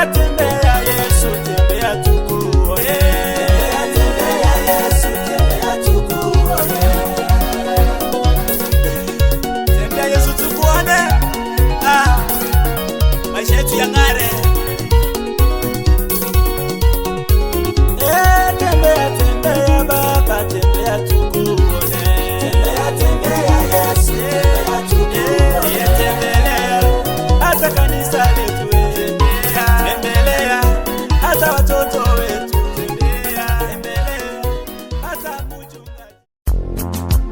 tembea Yesu, tembea tukuone. Tembea Yesu, tembea tukuone. Tembea Yesu tukuone. Maisha yetu yang'are. Tembea tembea Baba, tembea tukuone. Tembea Yesu, tembea tukuone. Tembelea hata kanisa letu, tembelea hata watoto wetu, tembelea hata mchungaji.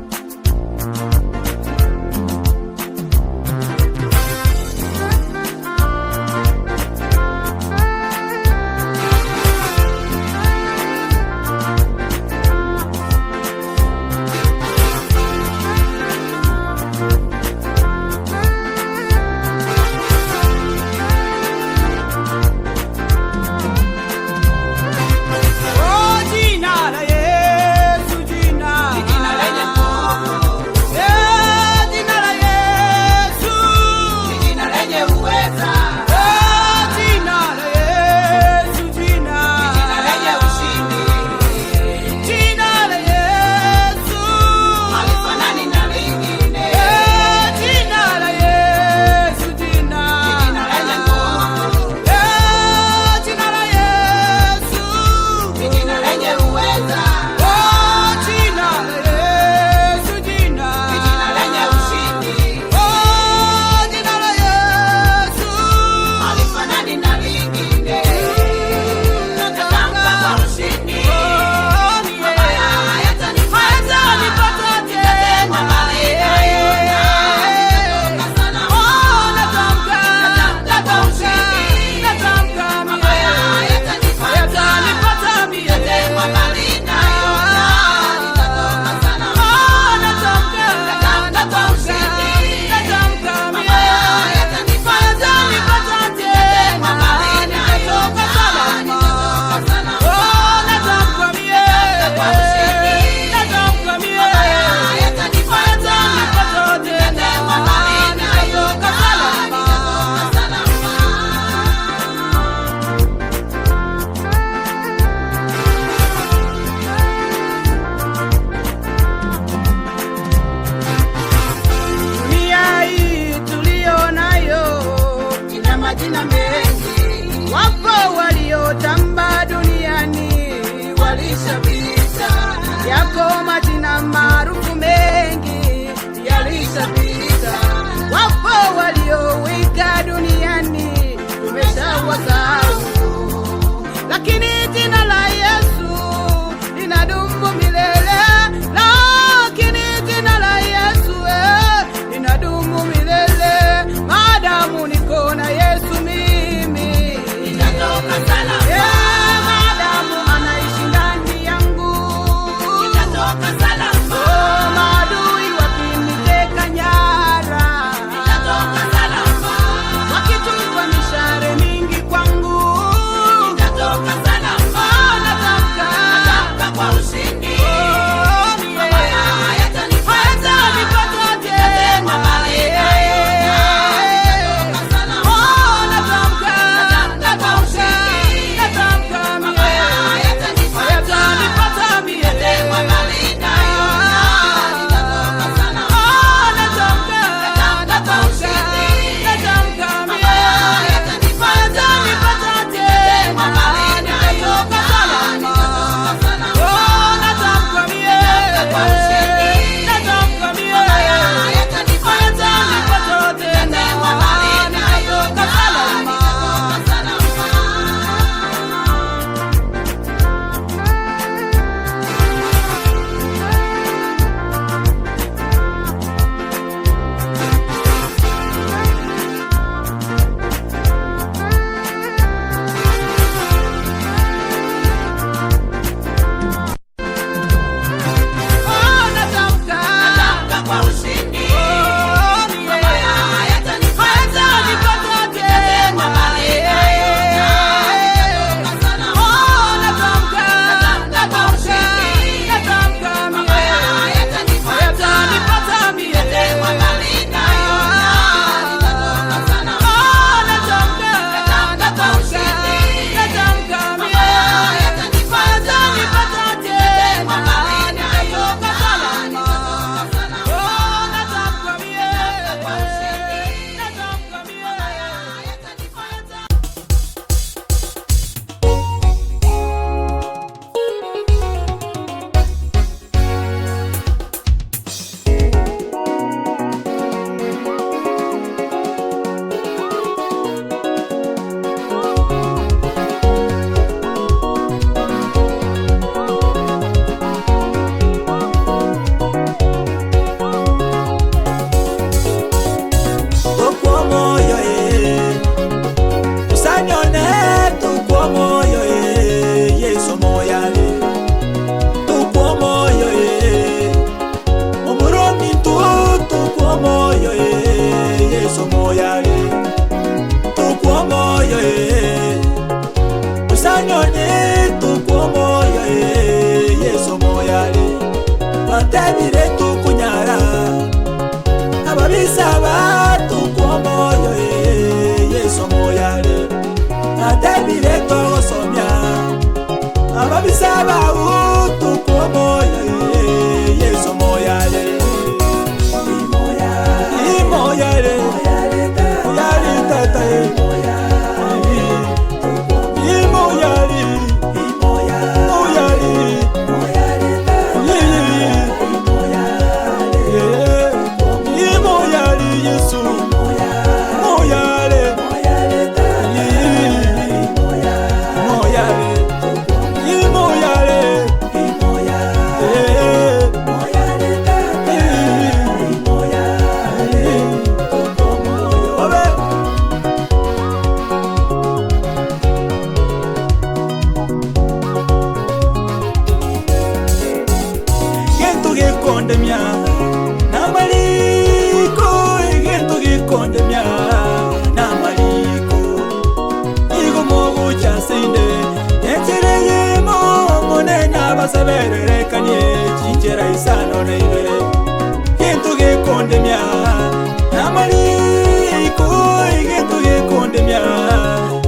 Wapo waliotamba duniani walishapita, yako majina maarufu mengi yalishapita. Wapo waliowika duniani tumeshawasahau, lakini jina la Yesu linadumu milele. Lakini jina la Yesu linadumu milele. Maadamu niko na Yesu maadamu anaishi ndani yangu, nitatoka salama. Maadui wakiniteka nyara, nitatoka salama. Wakichukua mishale mingi kwangu, nitatoka salama. bile togosomya ababisaba utukwo moya Yesu moyale imoyale moyale tata imoyale Yesu moyale kondemya namaliko igento gikondemya namaliko igo mogu chasinde echereyemo monena basabererekanye chinchera isano neibe igento gikondemya namaliko igento gikondemya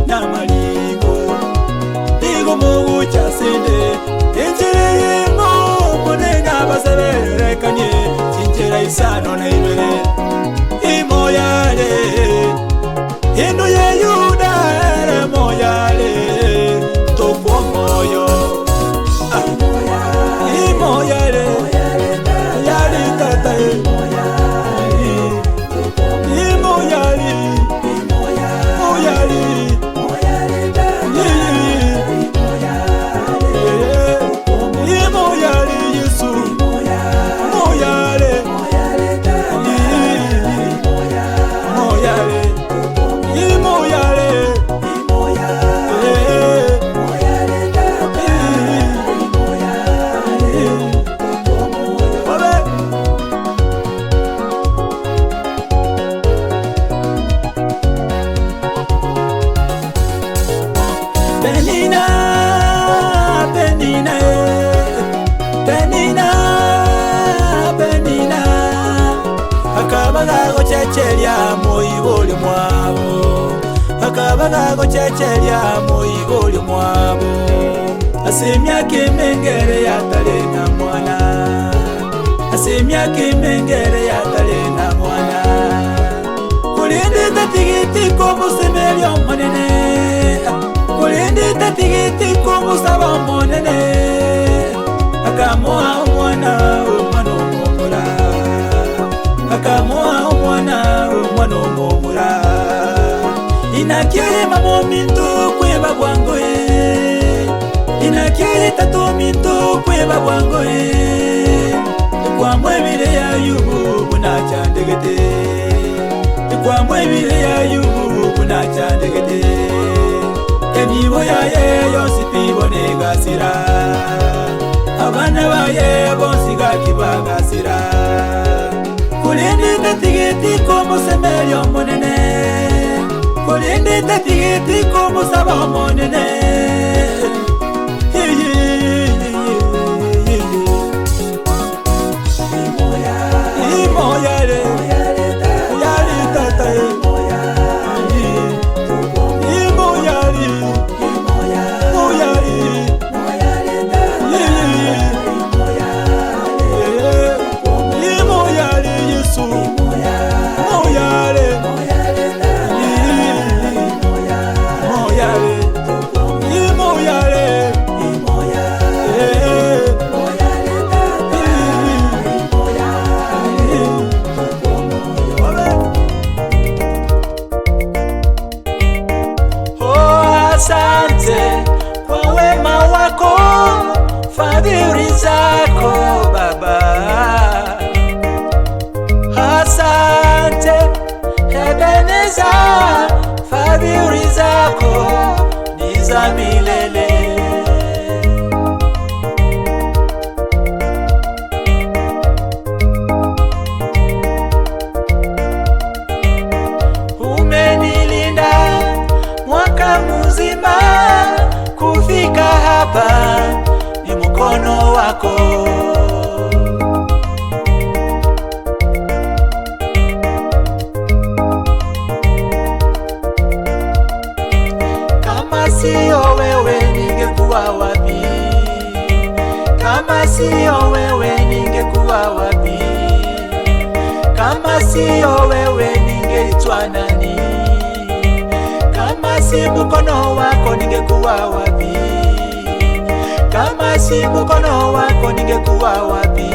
namaliko igo mogu chasinde echereyemo monena basabererekanye chinchera isano neibe imoyale ino ye Yuda moyale tokwo moyo imoyale yali tata imoyale imoyale Yesu moyale Akabaga chechelia moigoli mwabo akabaga chechelia moigoli mwabo asemya kimengere yatalena mwana asemya kimengere yatalena mwana kulinde tatigiti komusemelyo monene kulinde tatigiti komusaba monene akamoa mwana omwana akamoa omwana omomura inakyere mamo minto kweba bwangoe inakyere tato minto kweba bwangoe kwa mwebile ya yubu bunachandegete kwa mwebile ya yubu bunachandegete enibo ya ye yosipibone gasira abana baye bonsiga kibagasira kulinde tatigiti komusemelyo monene kulinde tatigiti komusaba monene imoyale yali tata Asante kwa wema wako, fadhili zako Baba. Asante Ebeneza, fadhili zako ni za milele. Umenilinda mwaka mzima kufika hapa, ni mkono wako. Kama sio wewe ningekuwa wapi? Kama sio wewe ningekuwa wapi? Kama sio wewe ningeitwa nani? Kama si mkono wako ningekuwa wapi? Kama si mkono wako ningekuwa wapi?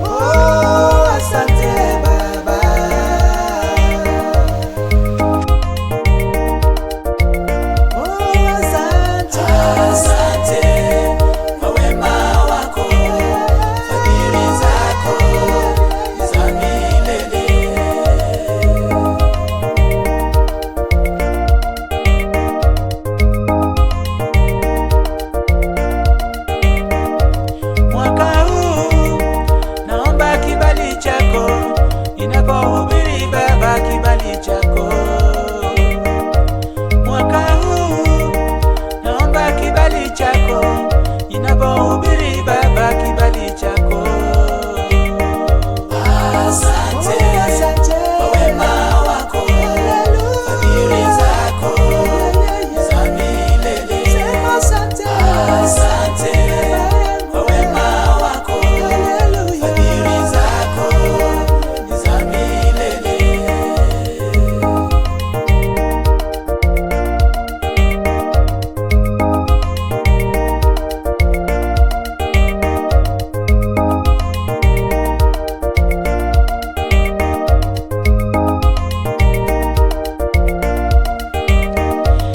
Oh, asante Baba. Oh, asante. Asante kwa wema wako, fadhili zako za milele. Mwaka huu naomba kibali chako, ninapohubiri Baba, kibali chako. Mwaka huu naomba kibali chako, ninapohubiri Baba, kibali chako. Asante kwa wema wako, fadhili zako za milele. Asante kwa wema wako, fadhili zako za milele.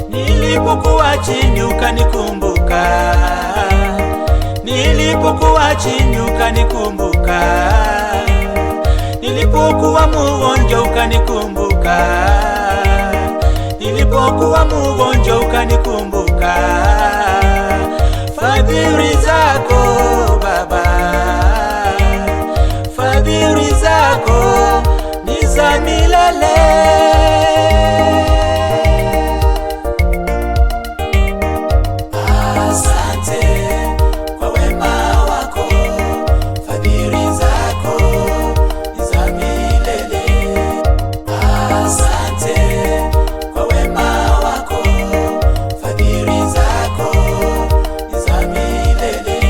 Nilipokuwa chini ukanikumbuka, nilipokuwa chini ukanikumbuka, nilipokuwa mgonjwa ukanikumbuka, nilipokuwa mgonjwa ukanikumbuka. Fadhili zako Baba, fadhili zako ni za milele. Asante kwa wema wako, fadhili zako ni za milele. Asante kwa wema wako, fadhili zako ni za milele.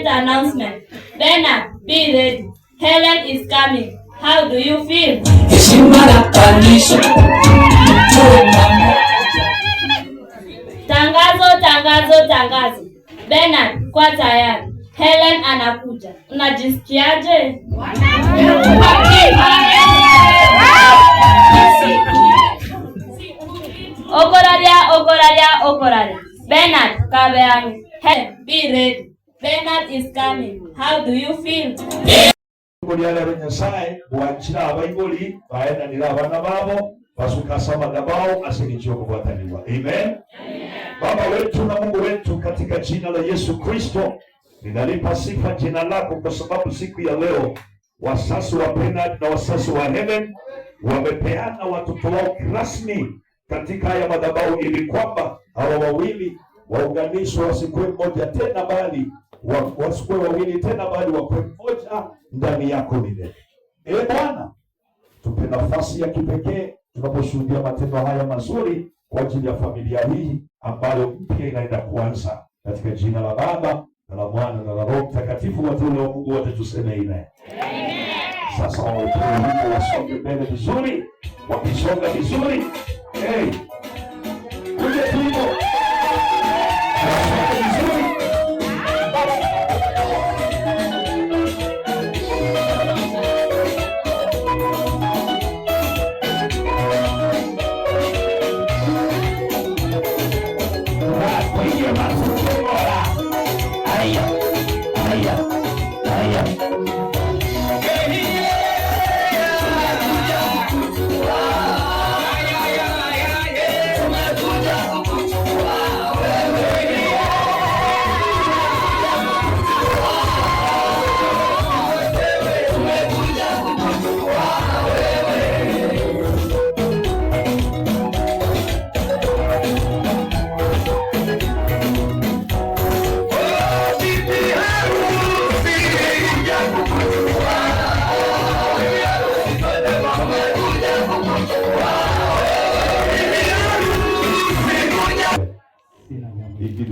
Announcement. Bernard, be ready. Helen is coming. How do you feel? Tangazo. Bernard, kwa tayari. Helen anakuja. Unajisikiaje? Okoraria. Bernard, kabeani. Helen, be ready. Bernard is coming. How do you feel? Kuliala Nyasaye wanchira abaigoli baenda nila abana babo basukasama dabao asinichio kufuataniwa. Amen. Baba wetu na Mungu wetu, katika jina la Yesu Kristo ninalipa sifa jina lako, kwa sababu siku ya leo wasasi wa Bernard na wasasi wa Helen wamepeana watoto wao rasmi katika haya madhabahu, ili kwamba hawa wawili waunganishwe, wasikuwe mmoja tena bali wasikuwe wawili tena bali wakuwe mmoja ndani yako milele. Bwana, tupe nafasi ya kipekee tunaposhuhudia matendo haya mazuri kwa ajili ya familia hii ambayo mpya inaenda kuanza, katika jina la Baba na la Mwana na la Roho Mtakatifu. Wateule wa Mungu wote tuseme amen. Sasa wateule wasonge mbele vizuri, wakisonga vizuri. Kuja tumo. Wasonge vizuri.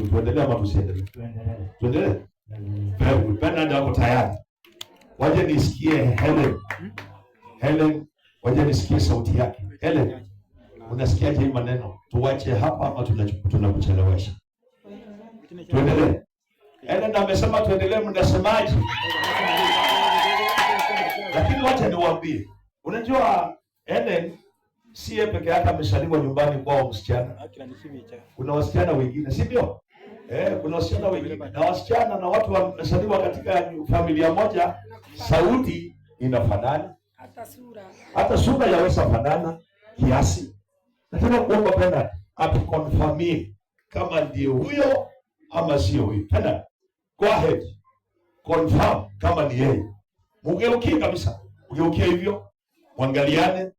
Tuendelee ama tusiendelee? Tuendelee. Bernard wako tayari. Waje nisikie Helen. Helen, waje nisikie sauti yake. Helen, unasikiaje hii maneno? Tuache hapa ama tunakuchelewesha? Tuendelee. Helen amesema tuendelee, mnasemaje? Lakini wacha niwaambie. Unajua Helen si yeye peke yake ameshaliwa nyumbani kwao msichana. Kuna wasichana wengine, si ndio? Kuna wasichana wengine na wasichana na watu wameshaliwa katika familia moja, sauti inafanana, hata sura yaweza fanana kiasi. Nataka kuomba Bernard atukonfirmie kama ndio huyo ama sio huyo. Bernard, go ahead. Confirm kama ni yeye. Mugeukie kabisa. Mugeukie hivyo. Mwangaliane.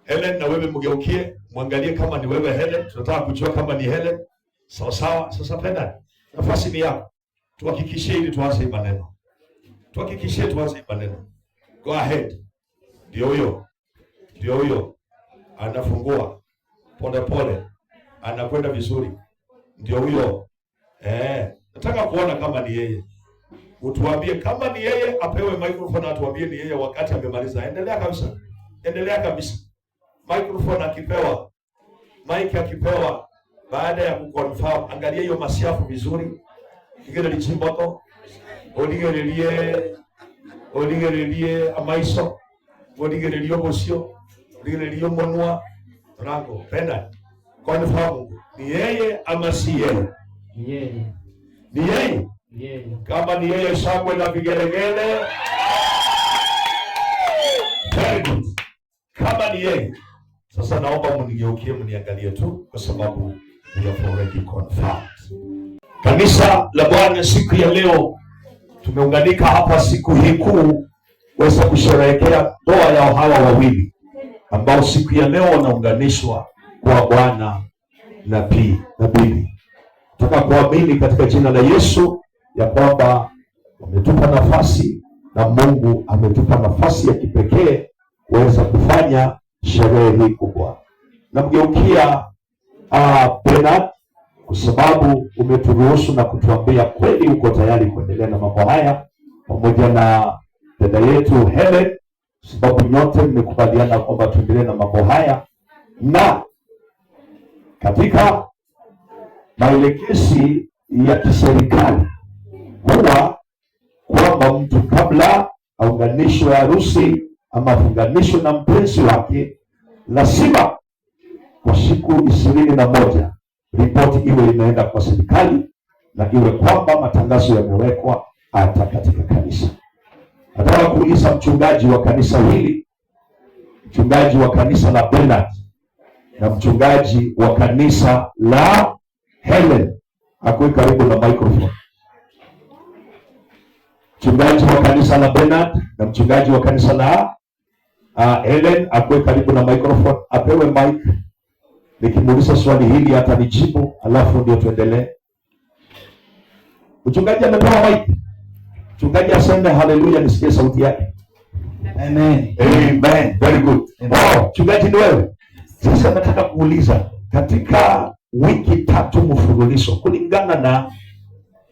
Helen na wewe mgeukie, mwangalie kama ni wewe Helen. Tunataka kujua kama ni Helen. Sawa sawa. Sasa Bernard, nafasi ni yako. Tuhakikishie ili tuanze maneno. Tuhakikishie tuanze maneno. Go ahead. Ndio huyo. Ndio huyo. Anafungua pole pole. Anakwenda vizuri. Ndio huyo. Nataka kuona kama ni yeye. Utuambie kama ni yeye, apewe microphone atuambie ni yeye wakati amemaliza. Endelea kabisa. Endelea kabisa. Microphone akipewa, mic akipewa, baada ya kuconfirm, angalia hiyo masiafu vizuri. Ingine lichimboko, odigerelie amaiso, odigerelie bosio, odigerelie monua, rango, penda. Confirm, ni yeye ama si yeye? Ni yeye. Ni yeye? Yeye. Kama ni yeye, shangwe na vigelegele. Kama ni yeye, sasa naomba mnigeukie mniangalie tu, kwa sababu we have already confirmed. Kanisa la Bwana, siku ya leo tumeunganika hapa siku hii kuu kuweza kusherehekea ndoa ya hawa wawili ambao siku ya leo wanaunganishwa kwa bwana na bibi. Nataka kuamini katika jina la Yesu ya kwamba wametupa nafasi na Mungu ametupa nafasi ya kipekee kuweza kufanya sherehe hii kubwa. Namgeukia Bernard kwa sababu umeturuhusu na kutuambia kweli uko tayari kuendelea na mambo haya pamoja na dada yetu Helen, sababu nyote mmekubaliana kwamba tuendelee na mambo haya, na katika maelekezi ya kiserikali huwa kwamba mtu kabla aunganishwe harusi ama afunganishwe na mpenzi wake, lazima kwa siku 21 ripoti iwe inaenda kwa serikali na iwe kwamba matangazo yamewekwa hata katika kanisa. Nataka kuuliza mchungaji wa kanisa hili, mchungaji wa kanisa la Bernard na mchungaji wa kanisa la Helen, akuwe karibu na microphone. Mchungaji wa kanisa la Bernard na mchungaji wa kanisa la Helen, akuwe karibu na microphone, apewe mic. Nikimuuliza swali hili atanijibu, alafu ndio tuendelee. Mchungaji amepewa mic. Mchungaji aseme haleluya, nisikie sauti yake. Amen. Amen. Very good. Wow, mchungaji ni wewe. Sasa nataka kuuliza, katika wiki 3 mfululizo kulingana na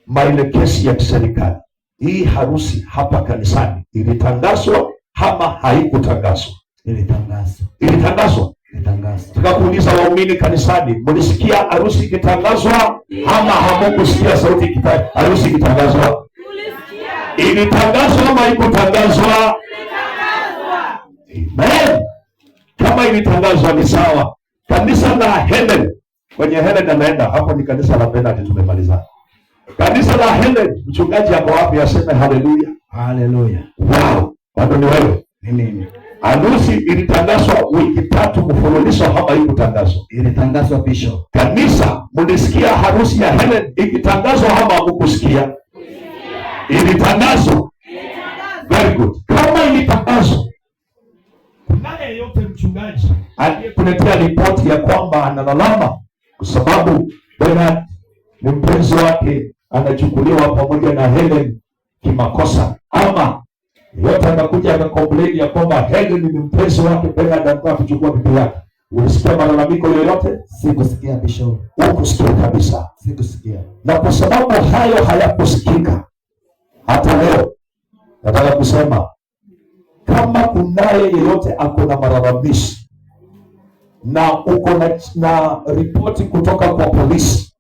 maelekezo ya serikali, hii harusi hapa kanisani ilitangazwa ama haikutangazwa? Ilitangazwa. Ilitangazwa. Nataka kuuliza waumini kanisani, mlisikia harusi ikitangazwa ama hamukusikia sauti harusi ikitangazwa? Ilitangazwa ama haikutangazwa? Amen. Kama ilitangazwa ni sawa. Kanisa la Helen, kwenye Helen ameenda hapo, ni kanisa la Bernard tumemaliza. Kanisa la Helen, mchungaji hapo wapi? Aseme haleluya. Haleluya. Wow, bado ni wewe. Mimi. Harusi ilitangazwa wiki 3 mfululizo ama haikutangazwa? Ilitangazwa bishop. Kanisa, mlisikia harusi ya Helen ikitangazwa ama hamkusikia? Ilitangazwa. Very good. Kama ilitangazwa, kunaye yeyote mchungaji aliyekuletea ripoti ya kwamba analalama kwa sababu Bernard ni mpenzi wake anachukuliwa pamoja na Helen kimakosa, ama yote anakuja akakomplain ya kwamba Helen ni mpenzi wake, Bernard anataka kuchukua bibi yake? Ulisikia malalamiko yoyote? Sikusikia bishop. Hukusikia kabisa? Sikusikia. Na kwa sababu hayo hayakusikika, hata leo nataka kusema, kama kunaye yeyote ako na malalamishi na uko na ripoti kutoka kwa polisi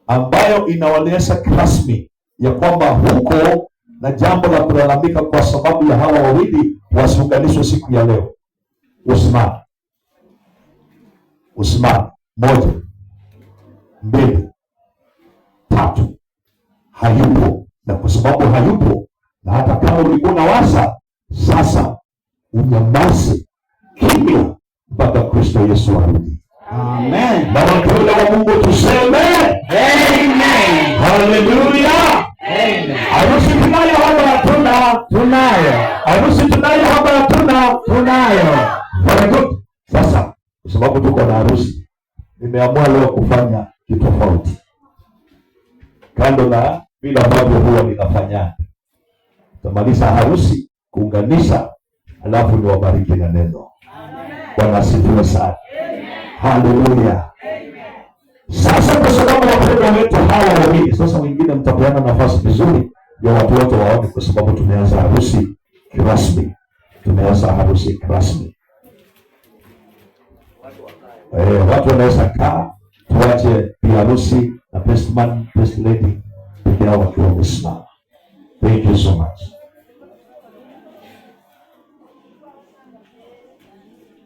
ambayo inaonyesha rasmi ya kwamba huko na jambo la kulalamika kwa sababu ya hawa wawili wasiunganishwe siku ya leo, usimame. Usimame. 1, 2, 3. Hayupo, na kwa sababu hayupo, na hata kama ulikuwa unawaza, sasa unyamaze kimya mpaka Kristo Yesu arudi. Amen. Na watoto wa Mungu tuseme Amen. Haleluya. Amen. Harusi tunayo hapa hatuna? Tunayo. Harusi tunayo hapa hatuna? Tunayo. Very good. Sasa kwa sababu tuko na harusi, nimeamua leo kufanya kitu tofauti kando na vile ambavyo huwa ninafanya. Tamaliza harusi, kuunganisha, alafu ni wabariki na neno. Bwana asifiwe sana. Haleluya. Sasa kwa sababu wapendwa wetu hawa wawili, sasa wengine mtapeana nafasi vizuri ya watu wote waone, kwa sababu tumeanza harusi kirasmi. Tumeanza harusi kirasmi. Watu wanaweza kaa, tuache bi harusi na best man, best lady peke yao wakiwa wamesimama. Thank you so much.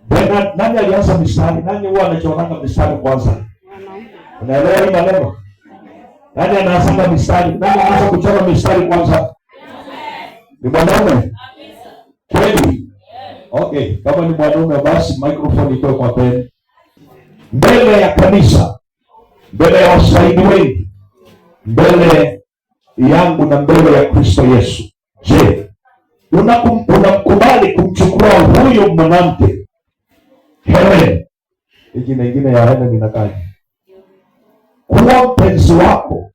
Bernard, nani alianza mistari? Nani huwa anachoranga mistari kwanza? Unaelewa hii maneno? Nani anaanza mistari? Nani anaanza kuchora mistari kwanza? Ni mwanaume? Kweli? Okay, kama ni mwanaume basi microphone iko kwa Ben. Mbele ya kanisa, mbele ya washahidi wengi, mbele yangu na mbele ya Kristo Yesu, je, unakubali kumchukua huyo mwanamke Helen, jina ingine ya Helen inakaje, kuwa mpenzi wako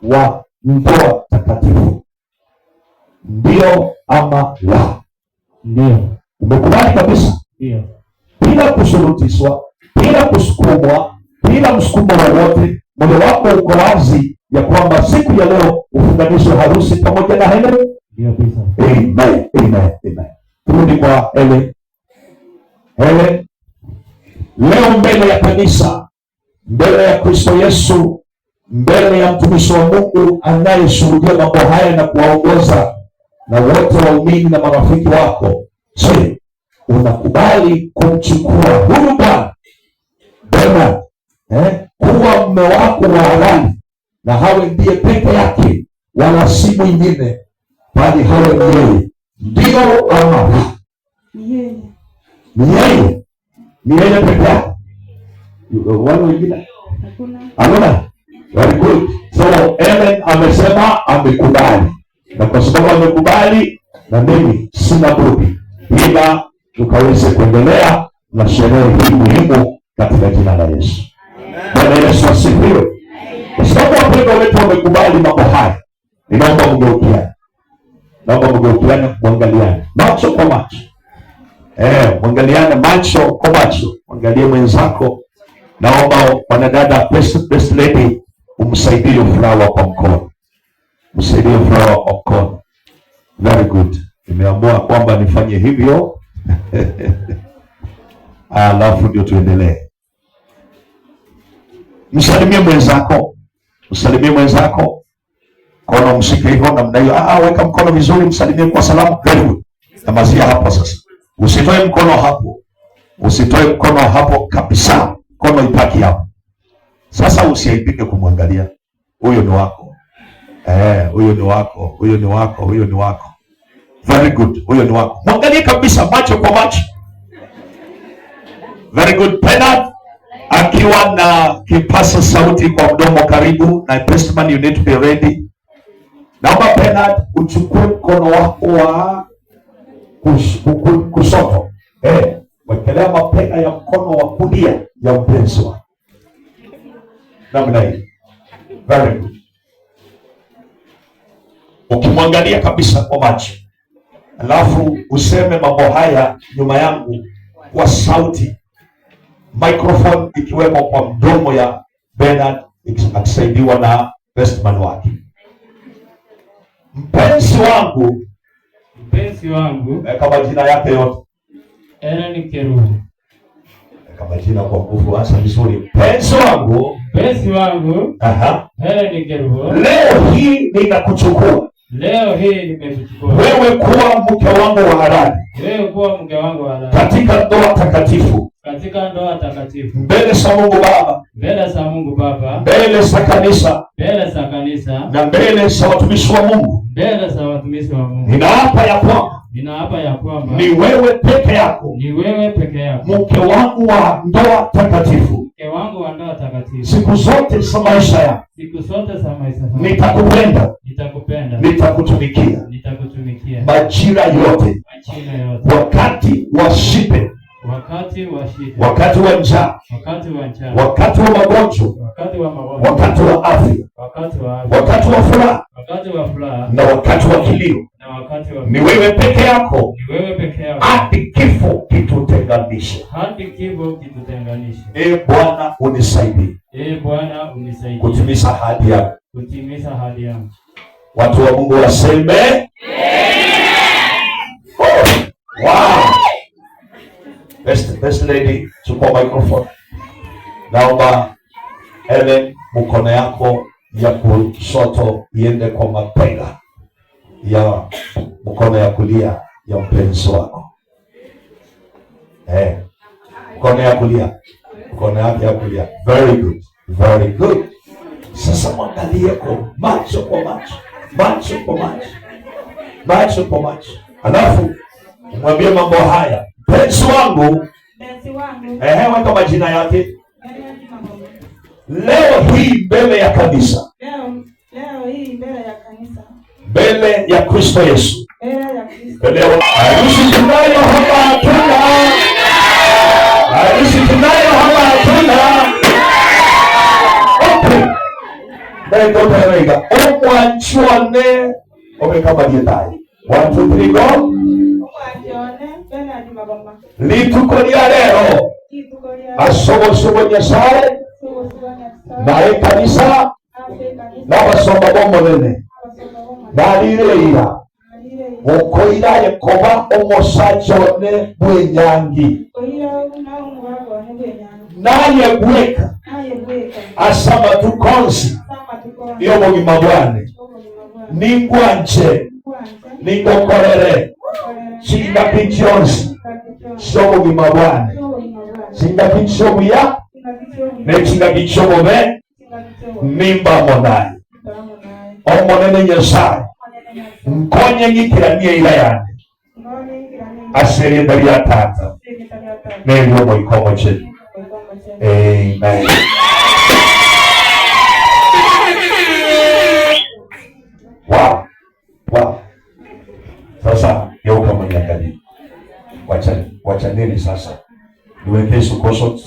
wa ndoa takatifu? Ndio ama la? Ndio. Umekubali kabisa? Ndio. Bila kushurutishwa, bila kusukumwa, bila msukumo wowote, moyo wako uko wazi ya kwamba siku ya leo ufunganisho harusi pamoja na Helen? Ndio kabisa. Amen. Amen. Amen. Turudi kwa Helen. Helen, leo mbele ya kanisa, mbele ya Kristo Yesu, mbele ya mtumishi wa Mungu anayeshuhudia mambo haya na kuwaongoza na wote waumini na marafiki wako, je, unakubali kumchukua huyu bwana Bernard kuwa mume wako wa halali na hawe ndiye peke yake, wala si mwingine, bali hawe ni yeye. Ndio ama Ni yeye. ni yeye? Ni yeye peke yake, wale wengine hakuna. Very good. So Ellen amesema amekubali, na kwa sababu amekubali, na mimi sina budi ila tukaweze kuendelea na sherehe hii muhimu katika jina la Yesu. Bwana Yesu asifiwe. Kwa sababu wapendwa wetu wamekubali mambo haya, ninaomba mgeukiane, mwangaliane macho kwa macho. Mwangaliane macho kwa macho, mwangalie mwenzako. Naomba wanadada, best lady, umsaidie flower kwa mkono, msaidie flower kwa mkono. Very good. Nimeamua kwamba nifanye hivyo alafu ndio tuendelee. Msalimie mwenzako, mkono mshike hivyo namna hiyo. Weka mkono vizuri, msalimie kwa salamu. Very good. Namazia hapo sasa. Usitoe mkono hapo kabisa. Mkono ipaki hapo. Sasa usiaibike kumwangalia. Huyo ni wako. Huyo ni wako. Very good. Huyo ni wako. Mwangalie kabisa macho kwa macho. Very good. Bernard akiwa na kipasa sauti kwa mdomo karibu, na Bestman, you need to be ready. Naomba Bernard uchukue mkono wako wa kushoto. Wekelea mapega ya mkono wa kulia ya mpenzi wako. Namna hii. Very good. Ukimwangalia kabisa kwa macho, alafu useme mambo haya nyuma yangu kwa sauti, microphone ikiwemo kwa mdomo ya Bernard akisaidiwa na Bestman wake. Mpenzi wangu, kama jina yake yote. Ellen Kerubo. Kama jina kwa nguvu, hasa vizuri. Mpenzi wangu. Ellen Kerubo. Leo hii nimekuchukua. Wewe kuwa mke wangu wa halali. Katika ndoa takatifu. Mbele za Mungu Baba. Mbele za kanisa. Na mbele za watumishi wa Mungu. Ninaapa ya kwamba ni wewe peke yako. Mke wangu wa ndoa takatifu. Siku zote za maisha yangu. Nitakupenda. Nitakutumikia. Majira yote. Wakati wa shida. Wakati wa njaa. Wakati wa magonjwa. Wakati wa afya. Wakati wa furaha. Na wakati wa kilio. Ni wewe peke yako. Hadi kifo kitutenganishe. Bwana unisaidie. Kutimiza ahadi yako. Watu wa Mungu waseme wow. Best lady, chukua microphone. Naomba Ellen, mkono yako ya kushoto iende kwa mapega ya mkono ya kulia ya mpenzi wako. Mkono ya kulia. Very good. Sasa mwangalie kwa macho kwa macho. Alafu mwambie mambo haya. Mpenzi wangu. Weka majina yake. Leo hii mbele ya kanisa. Mbele ya Kristo Yesu. Harusi tunayo hapa hatuna. Ndio omwanchwane omekabalitai. 1 2 3 go. Litukolia lero. Asobo Nyasaye. Na kanisa. Na basomba bombo nene. Nalireira. Okoira yekoba omosajone bwenyangi. Naye gweka. Asama tukonsi. Iyo mugima bwane. Ningwanje. Ningokorere. Chinga pichonsi. Sobo gima bwane. Chinga pichomu ya. Ne chinga pichomu me. Mimba monayi. monene Nyasaye nkonye ngikiranie ila yane asiri ndari ya tata nelio moikomo chetu. Amen. Wow. Sasa geuka mwenye wacha nini sasa? Niweke sukoso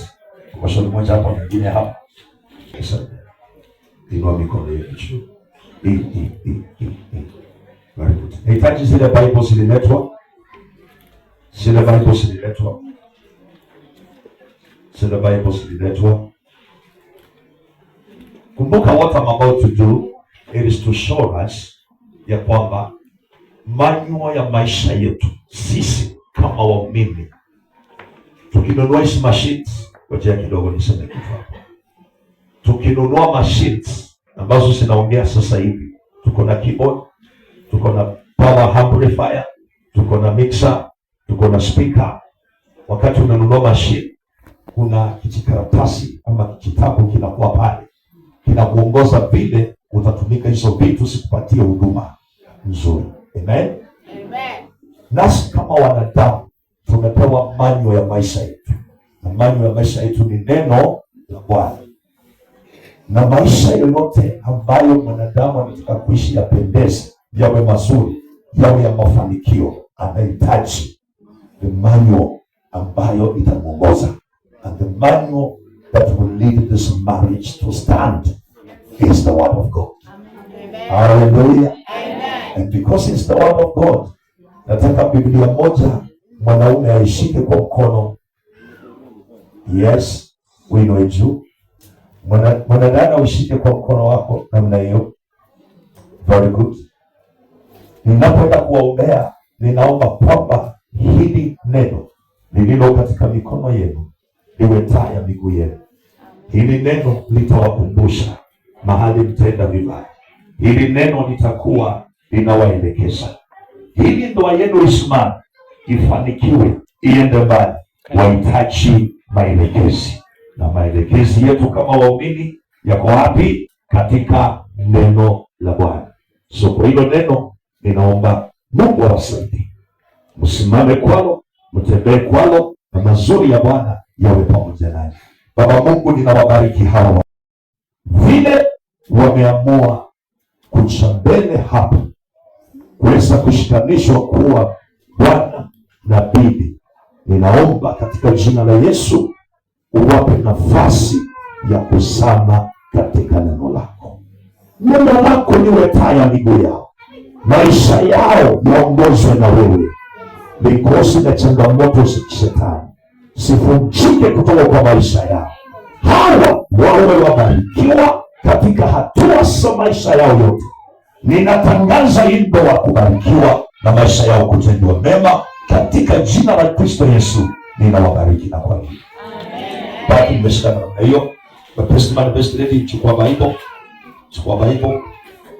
moja hapo nyingine hapa. Sasa inua mikono yetu juu. Very good. Nahitaji zile Bible zililetwa. Zile Bible zililetwa. Kumbuka what I'm about to do, it is to show us ya kwamba manual ya maisha yetu sisi kama waumini tukinunua hizi machines, ngoja kidogo niseme kitu hapo. Tukinunua machines ambazo zinaongea sasa hivi, tuko na keyboard, tuko na power amplifier, tuko na mixer, tuko na speaker. Wakati unanunua machine, kuna kijikaratasi ama kitabu kinakuwa pale, kinakuongoza vile utatumika hizo vitu sikupatie huduma nzuri. Amen. Nasi kama wanadamu tumepewa manual ya maisha yetu, na manual ya maisha yetu ni neno la Bwana. Na maisha yoyote ambayo mwanadamu anataka kuishi yapendeze, yawe mazuri, yawe ya mafanikio, anahitaji the manual ambayo itamuongoza. And the manual that will lead this marriage to stand is the word of God. Amen. Hallelujah. Amen. And because it's the word of God, nataka Biblia moja mwanaume aishike kwa mkono. Yes, wino juu. Mwanadada ushike kwa mkono wako namna hiyo. Very good. Ninapoenda kuwaombea, ninaomba kwamba hili neno lililo katika mikono yenu liwe taa ya miguu yenu. Hili neno litawakumbusha mahali mtaenda vibaya. Hili neno litakuwa linawaelekeza. Hili ndoa yenu isimame, ifanikiwe, iende mbali. Wahitaji maelekezi. Na maelekezi yetu kama waumini yako wapi? Katika neno la Bwana. So kwa hilo neno ninaomba Mungu awasaidie. Msimame kwalo, mtembee kwalo, na mazuri ya Bwana yawe pamoja nanyi. Baba Mungu, ninawabariki hawa vile wameamua kuja mbele hapa kuweza kushikanishwa kuwa bwana na bibi. Ninaomba katika jina la Yesu uwape nafasi ya kuzama katika neno lako. Neno lako liwe taa ya miguu yao, maisha yao yaongozwe na wewe. Mikosi na changamoto za shetani sivunjike kutoka kwa maisha yao. Hawa wawe wabarikiwa katika hatua za maisha yao yote. Ninatangaza hilo wa kubarikiwa na maisha yao kutendwa mema katika jina la Kristo Yesu. Ninawabariki na kwa hili. Baki mmeshika namna hiyo. Best lady, chukua Bible.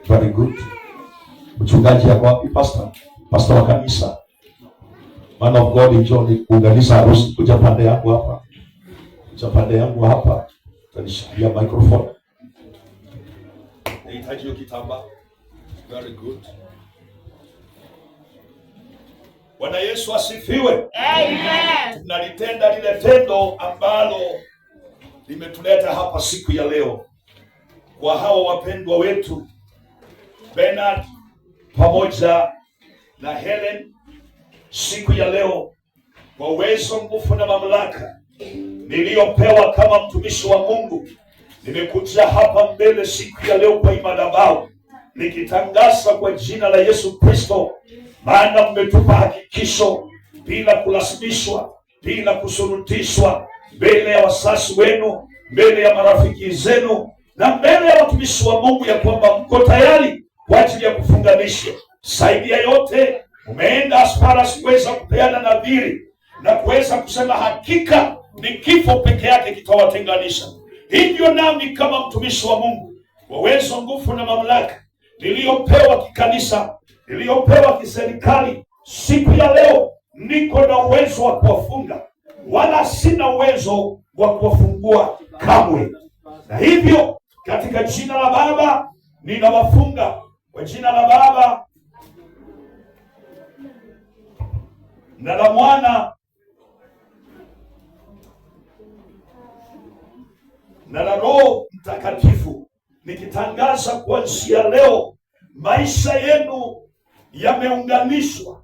Very good. Mchungaji yako wapi? Pastor wa kanisa. Man of God, njoo kuunganisha harusi. Kuja pande yangu hapa. Tanishikia microphone. Nahitaji hiyo kitambaa. Very good. Bwana Yesu asifiwe. Amen. Tunalitenda lile tendo ambalo limetuleta hapa siku ya leo kwa hawa wapendwa wetu Bernard pamoja na Helen. Siku ya leo kwa uwezo, nguvu na mamlaka niliyopewa kama mtumishi wa Mungu, nimekuja hapa mbele siku ya leo kwa madhabahu nikitangaza kwa jina la Yesu Kristo, maana mmetupa hakikisho bila kulazimishwa, bila kusurutishwa, mbele ya wazazi wenu, mbele ya marafiki zenu na mbele ya watumishi wa Mungu, ya kwamba mko tayari kwa ajili ya kufunganisha. Zaidi ya yote, umeenda as far as kuweza kupeana nadhiri na kuweza kusema hakika ni kifo peke yake kitawatenganisha. Hivyo nami kama mtumishi wa Mungu, kwa uwezo, nguvu na mamlaka niliyopewa kikanisa, niliyopewa kiserikali, siku ya leo niko na uwezo wa kuwafunga, wala sina uwezo wa kuwafungua kamwe. Na hivyo katika jina la Baba ninawafunga Kwa jina la Baba na la Mwana na la Roho Mtakatifu, nikitangaza kuanzia leo maisha yenu yameunganishwa.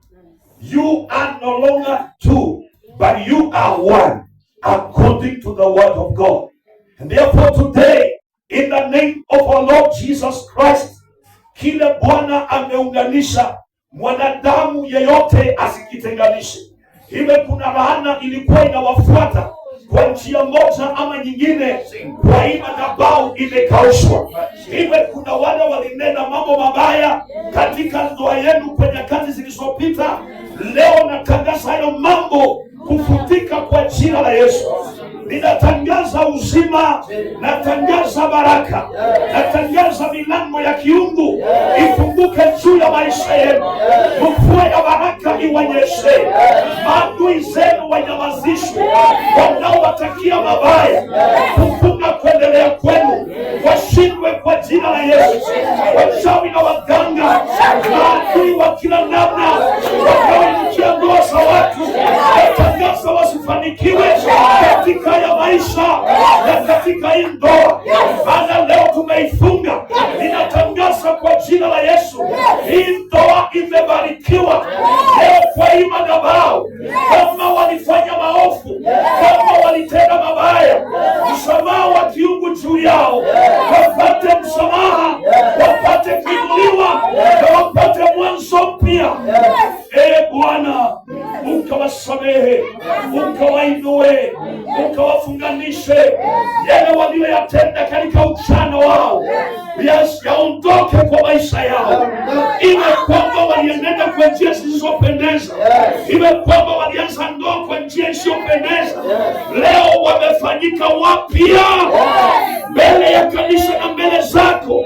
You are no longer two, but you are one, according to the word of God. And therefore today, in the name of our Lord Jesus Christ, kile Bwana ameunganisha, mwanadamu yeyote asikitenganishe. Iwe kuna laana ilikuwa inawafuata kwa njia moja ama nyingine, kwa hii madhabahu imekaushwa. Iwe kuna wale walinena mambo mabaya katika ndoa yenu kwa nyakati zilizopita, leo natangaza hayo mambo kufutika kwa jina la Yesu. Ninatangaza uzima, natangaza baraka, natangaza milango ya kiungu ifunguke juu ya maisha yenu. Mvua ya baraka iwanyeshe, maadui zenu wanyamazishwe, wanaowatakia mabaya kufunga kuendelea kwenu washindwe kwa jina la Yesu. Wachawi na waganga, maadui wa kila namna wanaoingia ndoa za watu, natangaza wasifanikiwe katika ya maisha na katika hii ndoa. Maana leo tumeifunga, ninatangaza kwa jina la Yesu, hii ndoa imebarikiwa leo kwa hii madhabahu. Kama walifanya maovu, kama walitenda mabaya, msamaha wa kiungu juu yao, wapate msamaha, wapate kuinuliwa na wapate mwanzo mpya. Bwana, ukawasamehe, ukawainue, ukawafunganishe yale walioyatenda katika ujana wao, yaondoke kwa maisha yao. Iwe kwamba walienenda kwa njia zisizopendeza, iwe kwamba walianza ndoa kwa njia isiyopendeza, leo wamefanyika wapya mbele ya kanisa na mbele zako.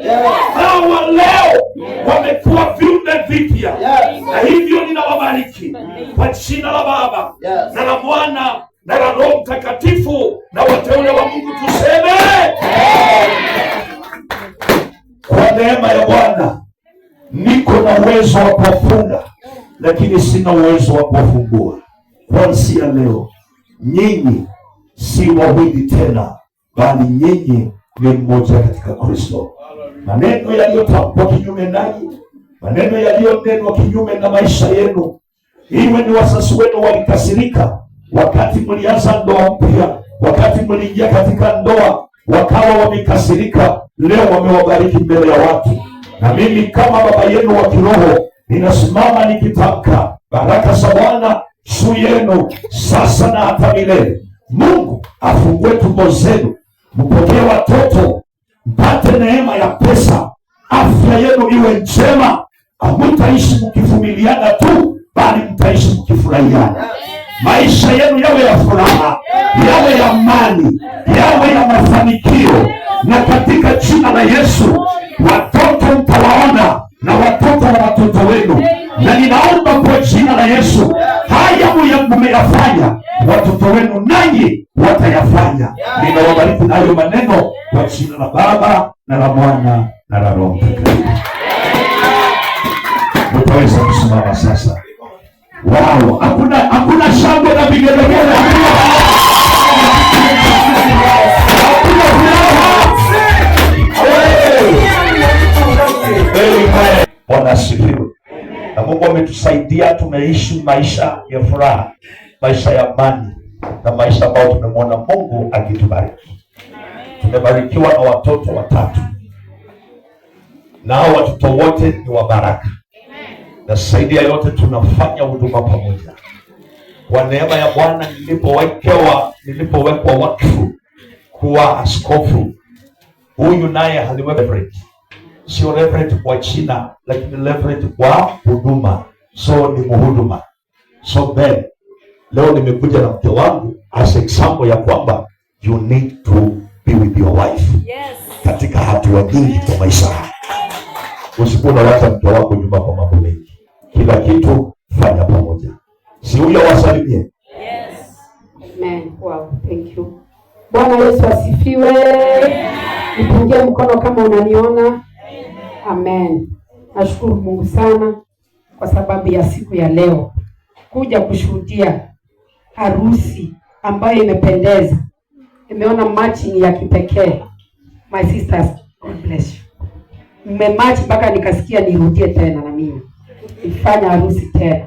Hawa leo wamekuwa viumbe vipya, na hivyo ninawabariki kwa jina la Baba na la Mwana na la Roho Mtakatifu, na wateule wa Mungu tuseme kwa neema ya Bwana. Niko na uwezo wa kuwafunga, lakini sina uwezo wa kuwafungua. Kuanzia leo, nyinyi si wawili tena, bali nyinyi ni mmoja katika Kristo. Maneno yaliyotamkwa kinyume nanyi, maneno yaliyonenwa kinyume na maisha yenu, iwe ni wazazi wenu walikasirika wakati mlianza ndoa mpya, wakati mliingia katika ndoa wakawa wamekasirika, leo wamewabariki mbele ya watu. Na mimi kama baba yenu wa kiroho ninasimama nikitamka baraka za Bwana juu yenu sasa na hata milele. Mungu afungue tumbo zenu, mpokee watoto, mpate neema ya pesa, afya yenu iwe njema. Hamtaishi mkivumiliana tu, bali mtaishi mkifurahiana. Maisha yenu yawe ya furaha, yawe ya amani, yawe ya mafanikio. Na katika jina la Yesu, watoto mtawaona na watoto wa watoto wenu. Na ninaomba kwa jina la Yesu, haya mmeyafanya, watoto wenu nanyi watayafanya. Ninawabariki na hayo maneno kwa jina la Baba na la Mwana na la Roho Mtakatifu. Mtaweza kusimama sasa. Wow, hakuna shangwe na vigelegele. Bwana asifiwe. Na Mungu ametusaidia, tumeishi maisha ya furaha, maisha ya amani, na maisha ambayo tumemwona Mungu akitubariki. Tumebarikiwa na watoto watatu, na hao watoto wote ni wa baraka. Na zaidi ya yote tunafanya huduma pamoja. Kwa neema ya Bwana nilipowekwa wakfu kuwa askofu, huyu naye aliwekwa reverend. Sio reverend kwa jina, lakini reverend kwa huduma. So ni mhuduma. So then leo nimekuja na mke wangu as example ya kwamba you need to be with your wife. Yes. Katika hatua nyingi kwa maisha. Usikuwa unawacha mke wako nyumba kwa mambo mengi. Kila kitu fanya pamoja. Si huyo wasalimie. Yes. Amen. Wow, thank you. Bwana Yesu asifiwe. Nipungie mkono kama unaniona. Amen. Nashukuru Mungu sana kwa sababu ya siku ya leo kuja kushuhudia harusi ambayo imependeza. Nimeona matching ya kipekee. My sisters, God bless you. Mmematch mpaka nikasikia nirudie tena na mimi nifanya harusi tena.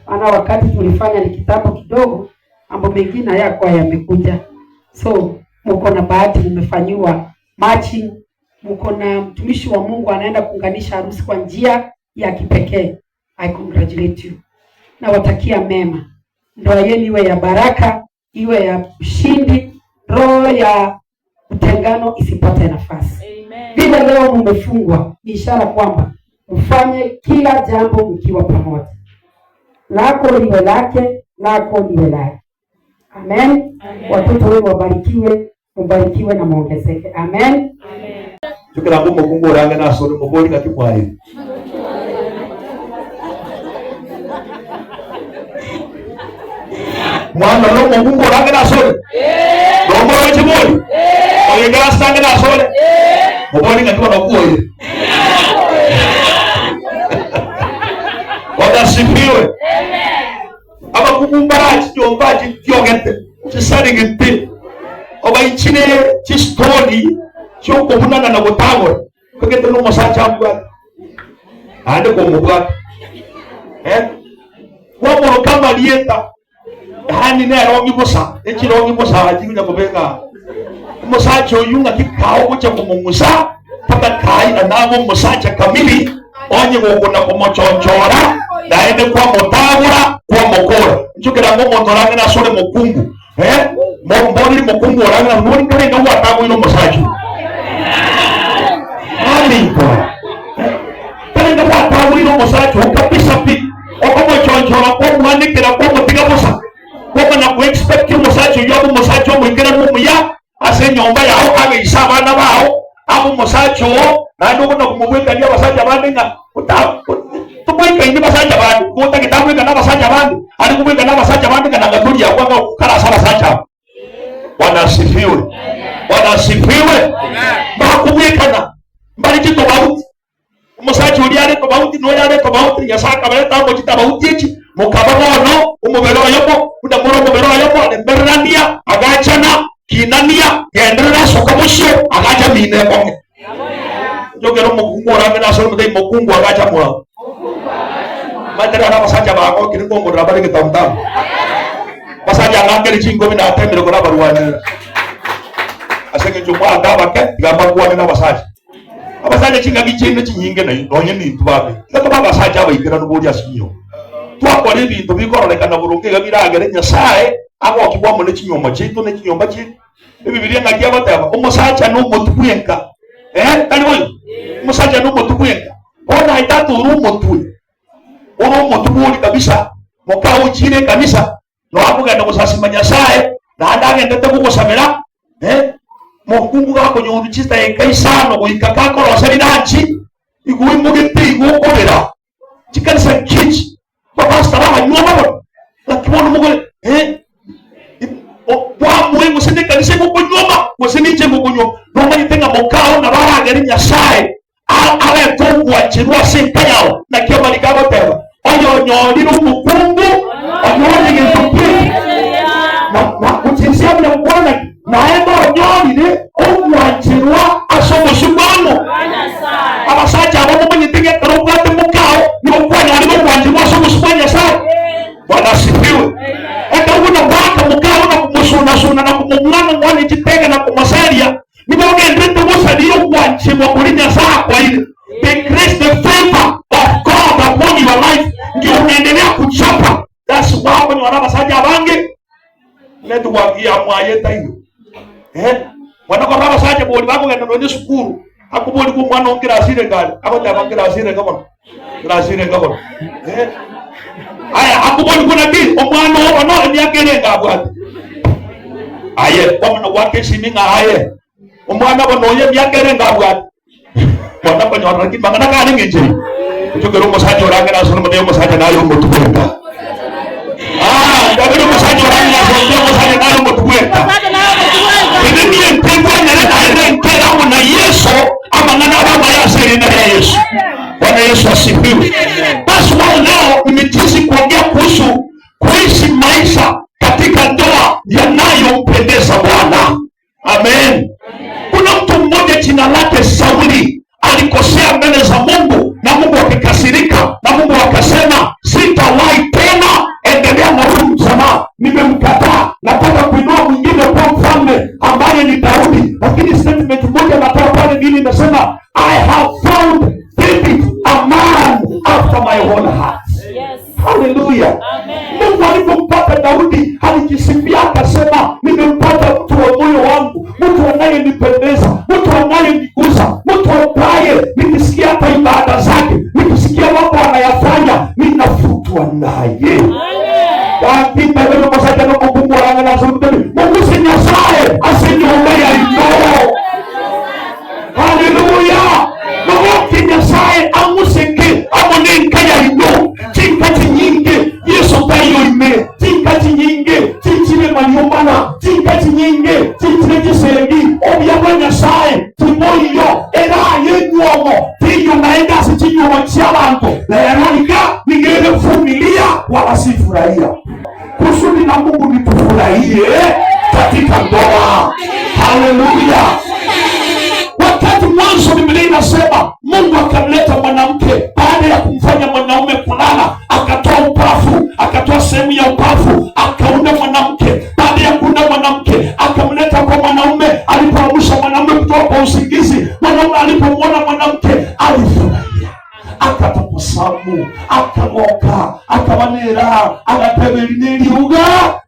Maana wakati tulifanya ni kitambo kidogo, mambo mengine hayakuwa yamekuja. So mko na bahati, mmefanyiwa matching. Mko na mtumishi wa Mungu anaenda kuunganisha harusi kwa njia ya kipekee. I congratulate you. Na watakia mema. Ndoa yenu iwe ya baraka, iwe ya ushindi, roho ya utengano isipate nafasi. Vile leo mmefungwa, ni ishara kwamba mfanye kila jambo mkiwa pamoja. Lako liwe lake, lako liwe lake. Amen. Watoto wenu wabarikiwe, mbarikiwe na muongezeke. Amen. Tukira ngo mukungu orange nasore muboli kakimwari. Mwana no mukungu orange nasore. Romo weche boli. Oyegara sange nasore. Muboli kakimwa nokuoye. Wadasifiwe. Aba kukumbarachi jombaji kyogete. Chisari ngite. Oba ichine chistori. Choko bunana na gutangora. Kagete no musacha mbwa. Ande ko mubwa. Wamo kama lieta. Hani ne rongi bosa. Echi rongi bosa ajinya kubeka. Musacha oyunga kikao kucha kumumusa. Paka kai anamo musacha kamili. Onye gukuna kumuchonchora. Daende kwa mutagura kwa mukora. Njukira ngo motoranga na sore mukungu. Mbori mukungu oranga mbori kare ngo watago ino musacha. Alipa. Kare ngo watago ino musacha ukapisa pi. Okomo chonchora kwa mwanikira kwa mutiga musa. Kwa na ku expect musacha yobu musacha mwingira mu ya ase nyomba yao age isaba na bao. Abo musacha na ndo kuna kumubweka ndia basacha bandinga. Tukweka indi basacha bandi. Kuta kitabweka na basacha bandi. Ali kubweka na basacha bandi kana gaturi ya kwa kala sala sacha. Wanasifiwe. Wanasifiwe. Bakubwekana. Mbali chito bauti. Musacha uliare to bauti no yare to bauti ya saka baleta mo chita bauti echi. Mukababono umubero yopo udamuro umubero yopo emberania agachana kinania gendera sokamusho agacha mine konge. Jogero mukungu orange na solo mudai mukungu agacha mwa. Matera na basacha bako kiringo ngorabale kitamtam. Basacha ngangere chingo mina atemere kora baruani. Asenge chumwa ndaba ke gamba kuwa na basacha. Abasacha chinga gichinde chinyinge na ndonye ni tubabe. Ngato basacha bayikira nuburi asinyo. Twakora ibintu bikorolekana burunge gabiragere Nyasaye abo kibwa mu nekinyoma cyitu nekinyomba cyitu. Bibiliya ngagiye bataba umusacha no mutubwenka. Kali woyo. Umusacha no mutubwenka. Ona itatu urumutwe. Urumutubuli kabisa. Mukao chire kabisa. No akugenda gusasima Nyasaye na ndagende kugusamira. Mukungu gako nyundu chista ekaisano goikakako rosaridanchi. Iguwe mugiti igukobera. Chikanisa kichi. Basta baba nyoma lakini mugwe wa muhimu sinde kanisa mu kunyoma musinije mu kunyoma noma yitenga mukao na baragari Nyasaye ale tongwa chirwa sinkayao na kiyo maligabo teba oyo nyori umukunguonyori ngetupi na kuchinsia mna mwana naenda nyori ne ongwa chirwa asomo shubano abasacha abo mwenyitenge karokate mukao ni mkwanya ali mkwanja asomo shubanya sana. Wanasifiwe. Hata una baka mukao na kumusuna na kumungana ngwani chitenge na kumasalia niboge ndete musadio kwanchi mwa kulinya saa kwa ile the grace the favor of God upon your life ndio unaendelea kuchapa. That's why when wana basaja abange netu wagia mwaye tayo wana kwa basaja boli bako ngenda no sukuru akuboli ku mwana ongira asire ngale abata bangira asire ngabona grasire ngabona aya akuboli kuna bi omwana ono myakere ngabwa aye omwana wake siminga aye omwana bonoye myakere ngabwa mwana banyora kimangana kali ngeje chokero musaje oranga naso no musaje nayo mutubweka ndabero musaje oranga naso musaje nayo mutubweka ndiye mpengwa na Yesu amangana baba yasiri na Yesu. Bwana Yesu kumpendeza Bwana. Amen. Kuna mtu mmoja jina lake Sauli alikosea mbele za Mungu na Mungu akikasirika na Mungu akasema, sitawahi tena endelea na huyu msamaha, nimemkataa, nataka kuinua mwingine kwa mfalme ambaye ni Daudi. Lakini statement moja natoa pale nini inasema, I have found David a man after my own heart. Haleluya. Mungu alipompata Daudi alijisimbia akasema, nimempata mtu wa moyo wangu, mtu anayenipendeza, mtu anayenigusa, mtu ambaye nikisikia hata ibada zake, nikisikia mambo anayafanya ninafutwa naye. Wakimba wewe mmoja na Mungu anazungumza, Mungu si Nyasaye asinyombea ino. Haleluya. Mungu Nyasaye amusenge amonenka ya ino. Chinkati nyingi Yesu tayo ime. Chinkati nyingi chichile manyumbana. Chinkati nyingi chichile jisengi. Obiyawa Nyasaye timoyo era yenyuomo. Tiyo naenda sichinyo wachialango. Na yananika nigere familia wala sifurahia. Kusudi na Mungu nitufurahie katika ndoa. Haleluya. Wakati mwanzo Biblia inasema Mungu akamleta mwanamke baada ya kumfanya mwanaume kulala, akatoa upafu, akatoa sehemu ya upafu, akaunda mwanamke. Baada ya kuunda mwanamke, akamleta kwa mwanaume. Alipoamsha mwanaume kutoka kwa usingizi, mwanaume alipomwona mwanamke alifurahia, akatabasamu, akagoka, akabanera, agatebelineliuga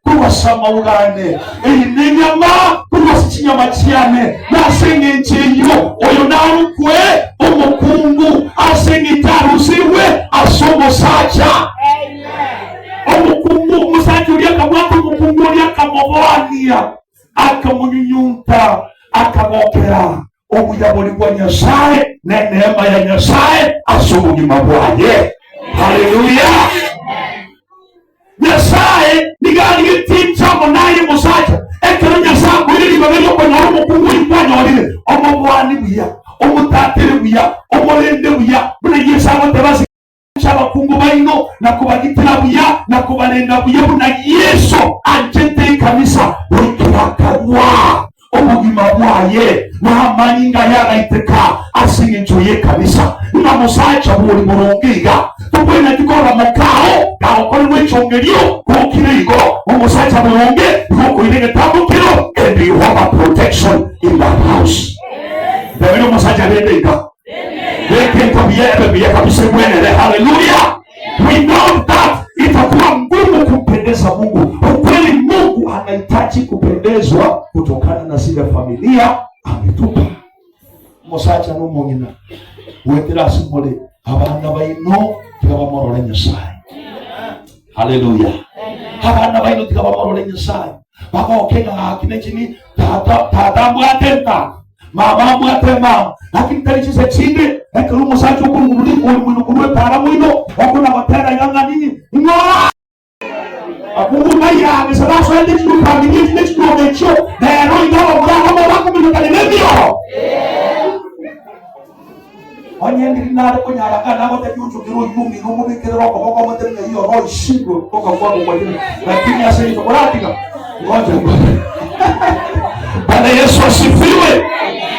kubasama ugane elinenyama kubasikinyama cyane nasenge ncheyo oyo narukwe umukungu asenge tarusiwe asomo sacha. Umukungu umusacha uli akamwaka umukungu uli akamoboania akamunyunyunta akagokera obuyaboli bwa Nyasaye na neema ya Nyasaye asubugima bwaye. Haleluya. Nyasaye nigali yitimchamo naye musacha ekero Nyasaye kwiri babyo ko na umukungu yipanya walile omubwani buya omutatire buya omulende buya bune Yesu tabasi abakungu baino na kubagitira buya na kubalenda buya buna Yesu anjete kanisa wikirakwa obugima bwaye n'amanyi nga yagaiteka asinga enjoye kanisa na musacha buli mulungiga tubwena tikora mukao kaokolwe ekyongeryo kukirigo omusacha mulungi nukuirege tabukiro and you have a protection in that house. Bebyo musacha bendeka beke kabisa mwenele. Haleluya. We know that itakuwa ngumu kumpendeza Mungu. Ukweli Mungu anahitaji kupendezwa kutokana na zile familia ametupa. Musacha n'umugina wetera simole abana baino tikabamorole Nyasaye. Haleluya. Abana baino tikabamorole Nyasaye. Baba okenga kinechini tata mwatenta mama mwatema lakini talichise chinde ekuru musacha ukungurudi kuwe para mwino okuna batera yanga nini ngo akungu maya misalaso ende chidu pamini chidu mecho na ero ingawa mwana wako minokalelevyo onyendi nare kunyara kana wote junju kiro yumi ngumu bikero ko motene hiyo roho shingo toka kwa mwalimu lakini asili tokoratika ngoja Bwana Yesu asifiwe.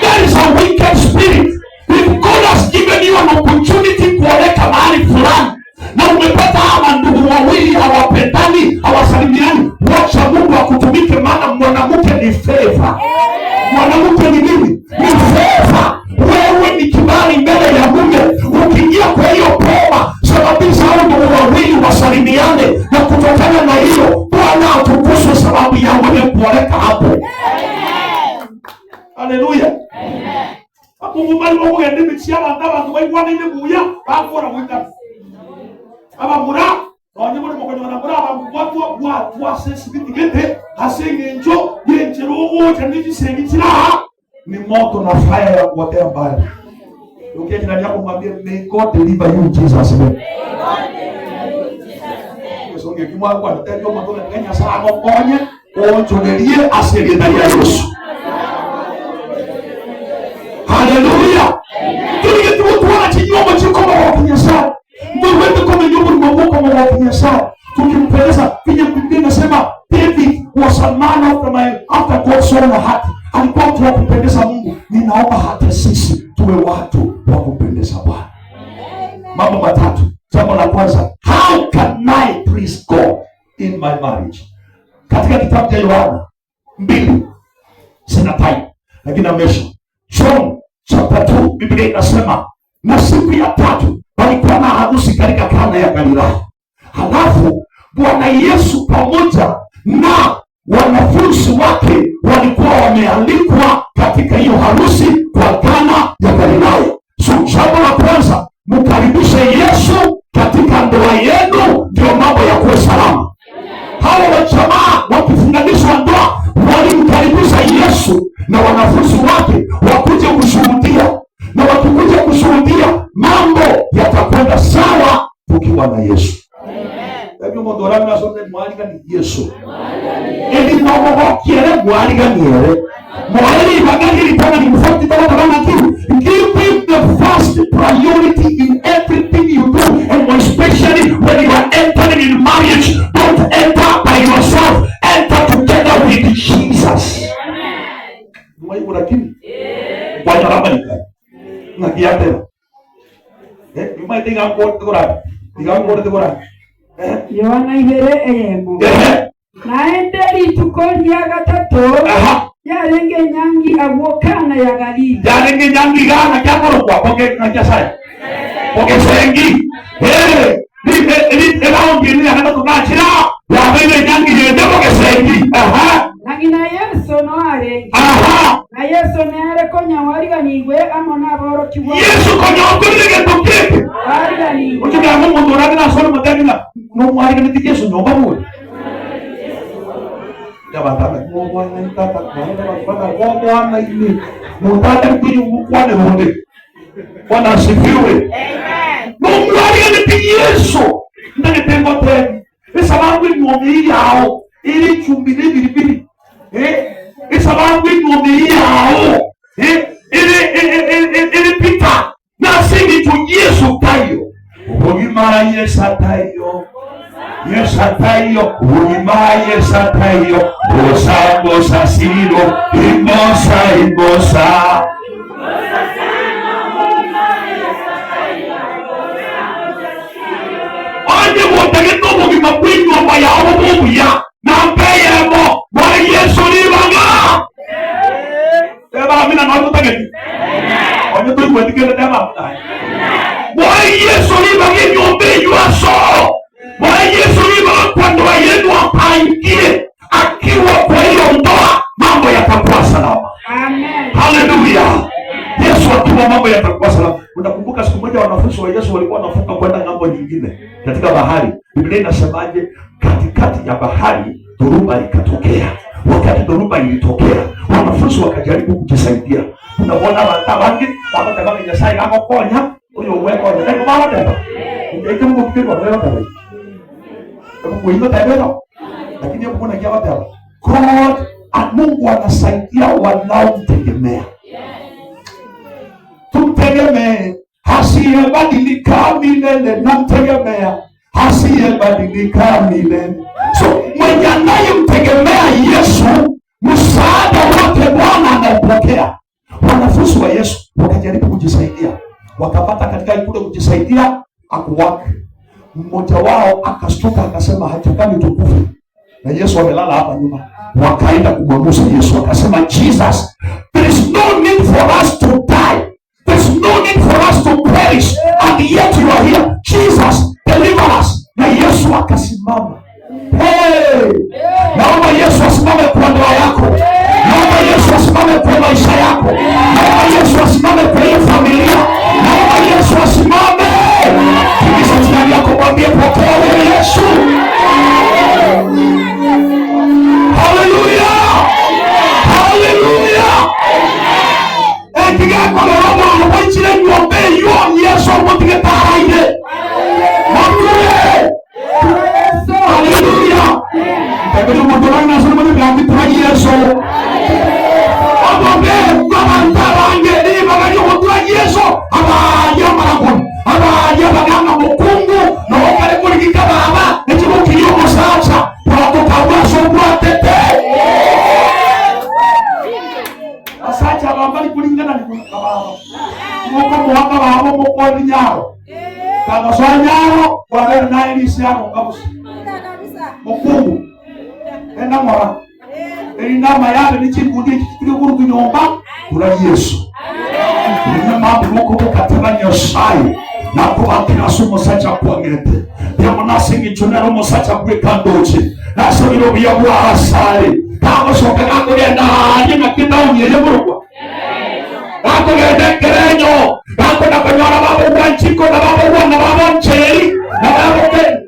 There is a wicked spirit. If God has given you an opportunity kuoleka mahali fulani na umepata hawa ndugu wawili hawapendani hawasalimiani, wacha Mungu akutumike, maana mwanamke ni favor. Mwanamke ni nini? Ni favor. Wewe ni kibali mbele ya mume. Ukiingia kwa hiyo poma, sababisha hao ndugu wawili wasalimiane, na kutokana na hiyo Bwana atukuzwe sababu ya wewe kuoleka hapo. Haleluya. Mungu bali Mungu ndimi chiaba ndaba ngwaikwana ine buya bakora mwita. Abamura abanyamuri mukonyana muri abamwatu wa sensitivity asenge njo yenjerugo cyane gisengikira ni moto na fire ya kuotea mbali. Ukiye kina yako mwambie may God deliver you in Jesus name. Songe kimwa kwa ndio matona Kenya sana konye onjogerie asengenda ya Yesu. Haleluya. Tulige tuwa chinyoma chikomo kwa Nyasaye. Ndio kama nyumba mmoja kwa Nyasaye. Tukimpeleza kwenye Biblia inasema David was a man after mambo matatu. Jambo la kwanza, how can I please God in my marriage? Katika kitabu cha Yohana 2, sina time lakini amesha John chapter 2, Biblia inasema na siku ya tatu walikuwa na harusi katika Kana ya Galilaya. Halafu Bwana Yesu pamoja na wanafunzi wake walikuwa wamealikwa katika hiyo harusi kwa Kana ya Galilaya. So jambo la kwanza, mkaribishe Yesu katika ndoa yenu, ndio mambo ya kuwa salama. Hawa wajamaa wakifunganishwa ndoa walimkaribisha Yesu na wanafunzi wake wakuje kushuhudia, na wakikuja kushuhudia mambo yatakwenda sawa tukiwa na Yesu. Ndio mtu anasema sote mwalika ni Yesu. Ili mambo kiere mwalika ni yeye. Mwalika bagani litana ni mfuati kwa kama kitu. Give him the first priority in everything you do, and especially when you are entering in marriage. Don't enter by yourself. Enter together with Jesus. Amen. Lakini kwa nini nika? Na kiate. You might think I'm going to go right. Yohana 2:1. Naende litukolia gatatu. Yarenge nyangi agwokana ya Galili. Yarenge nyangi gana kyakoro kwa poke na kyasai. Poke sengi. Ni elaongi ni hana tunachira. Yarenge nyangi yende poke sengi. Nagina Yesu no are. Na Yesu ne are konya wariganirwe amona boro kiwo. Yesu konya okurige tukeke. Wariganirwe. Utuga mungu ndorana na solo mutagina. No mwariganirwe Yesu no babu. Bwana nitaka Bwana ili mutaka kwenye wote. Bwana asifiwe. Amen. Mungu aliye Yesu ndani pengo tena. Sababu ni yao ili chumbini bilibili. Sababu ni yao ili pita na sisi tu Yesu tayo. Ugimara Yesu tayo. Yes, atayo, uimaye satayo, bosa silo, imosa. Oye, wote ndio mkimakwinyo mbaya au ya na mbaya mo, wa Yesu ni banga. Eba mimi na ndio tagati. Oye, tu kuandike na dama. Wa Yesu ni banga nyombe yuaso. Bwana Yesu ni kwa ndoa yenu apaingie, akiwa kwa hiyo ndoa mambo yatakuwa salama. Amen. Hallelujah. Yesu akiwa mambo yatakuwa salama. Unakumbuka siku moja wanafunzi wa Yesu walikuwa wanavuka kwenda ng'ambo nyingine katika bahari. Biblia inasemaje? Katikati ya bahari dhoruba ikatokea. Wakati dhoruba ilitokea, wanafunzi wakajaribu kujisaidia. Unaona watawangi wakataka Yesu akaponya huyo uweko na ndio baba tena. Ndio Mungu kidogo leo tena. Kuingia tayari. Lakini hapo kuna kitu hapo. God, Mungu anasaidia wanaomtegemea. Tumtegemee, hasiyebadilika milele, namtegemea, hasiyebadilika milele. So mwenye anayemtegemea Yesu, msaada wake Bwana anaupokea. Wanafunzi wa Yesu wakajaribu kujisaidia, wakapata katika kule kujisaidia akuwake. Mmoja wao akastuka akasema hatakani tukufe, na Yesu amelala hapa nyuma. Wakaenda kumwamusha Yesu, akasema Jesus, there is no need for us to die, there is no need for us to perish, and yet you are here. Jesus, deliver us. Na Yesu akasimama. Hey, naomba Yesu asimame kwa ndoa yako, naomba Yesu asimame kwa maisha yako, naomba Yesu asimame kwa hiyo familia, naomba Yesu asimame. Kibisa jirani yako mwambie pokea wewe Yesu. Hallelujah. Hallelujah. Ekiga kwa roho wa chile niombe yo Yesu mtige taide. Kamaswanyaro kwa vero na elisi yako kabusi. Mukungu. Enda mora. Enda mayabe ni chikundi chikiri kuru kunyomba kula Yesu. Ni mambo moko kataba nyosai. Na kubakira sumo sacha kwa ngete. Ya manasingi chunero mosacha kwa kandochi. Na sogiro biya kwa asali. Kama soka kako ya na na kita unye burukwa. Kako ya kerenyo. Kako na kanyara babo kwa chiko na babo na babo ncheli.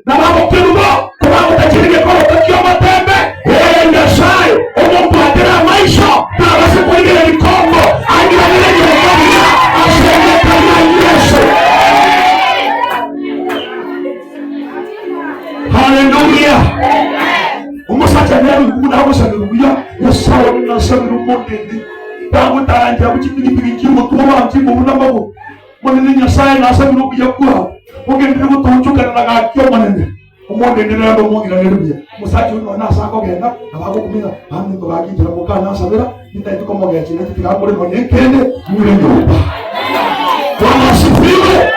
Na babo kiruba. Kwa babo tajiri kwa tukio matembe. Enda sai. Omo patera maisha. Na basi kwa ile mikongo. Agira ile ile. Asema kama Yesu. Hallelujah. Umusacha nero kuna umusabiruya yasawa na sabiru mondende. Tangu taranja buchipigi kimo tuwa chimo unamabo. Monene nyasaye na sabiru yakwa. Ogende mutonchuka na gakyo monene. Umondende nero mongi na nerubya. Musacha uno na sako genda abako kumina hamwe to baki jira mukana sabira nitaito komo gachi na tikakore monyekende mure ndoba. Bwana asifiwe.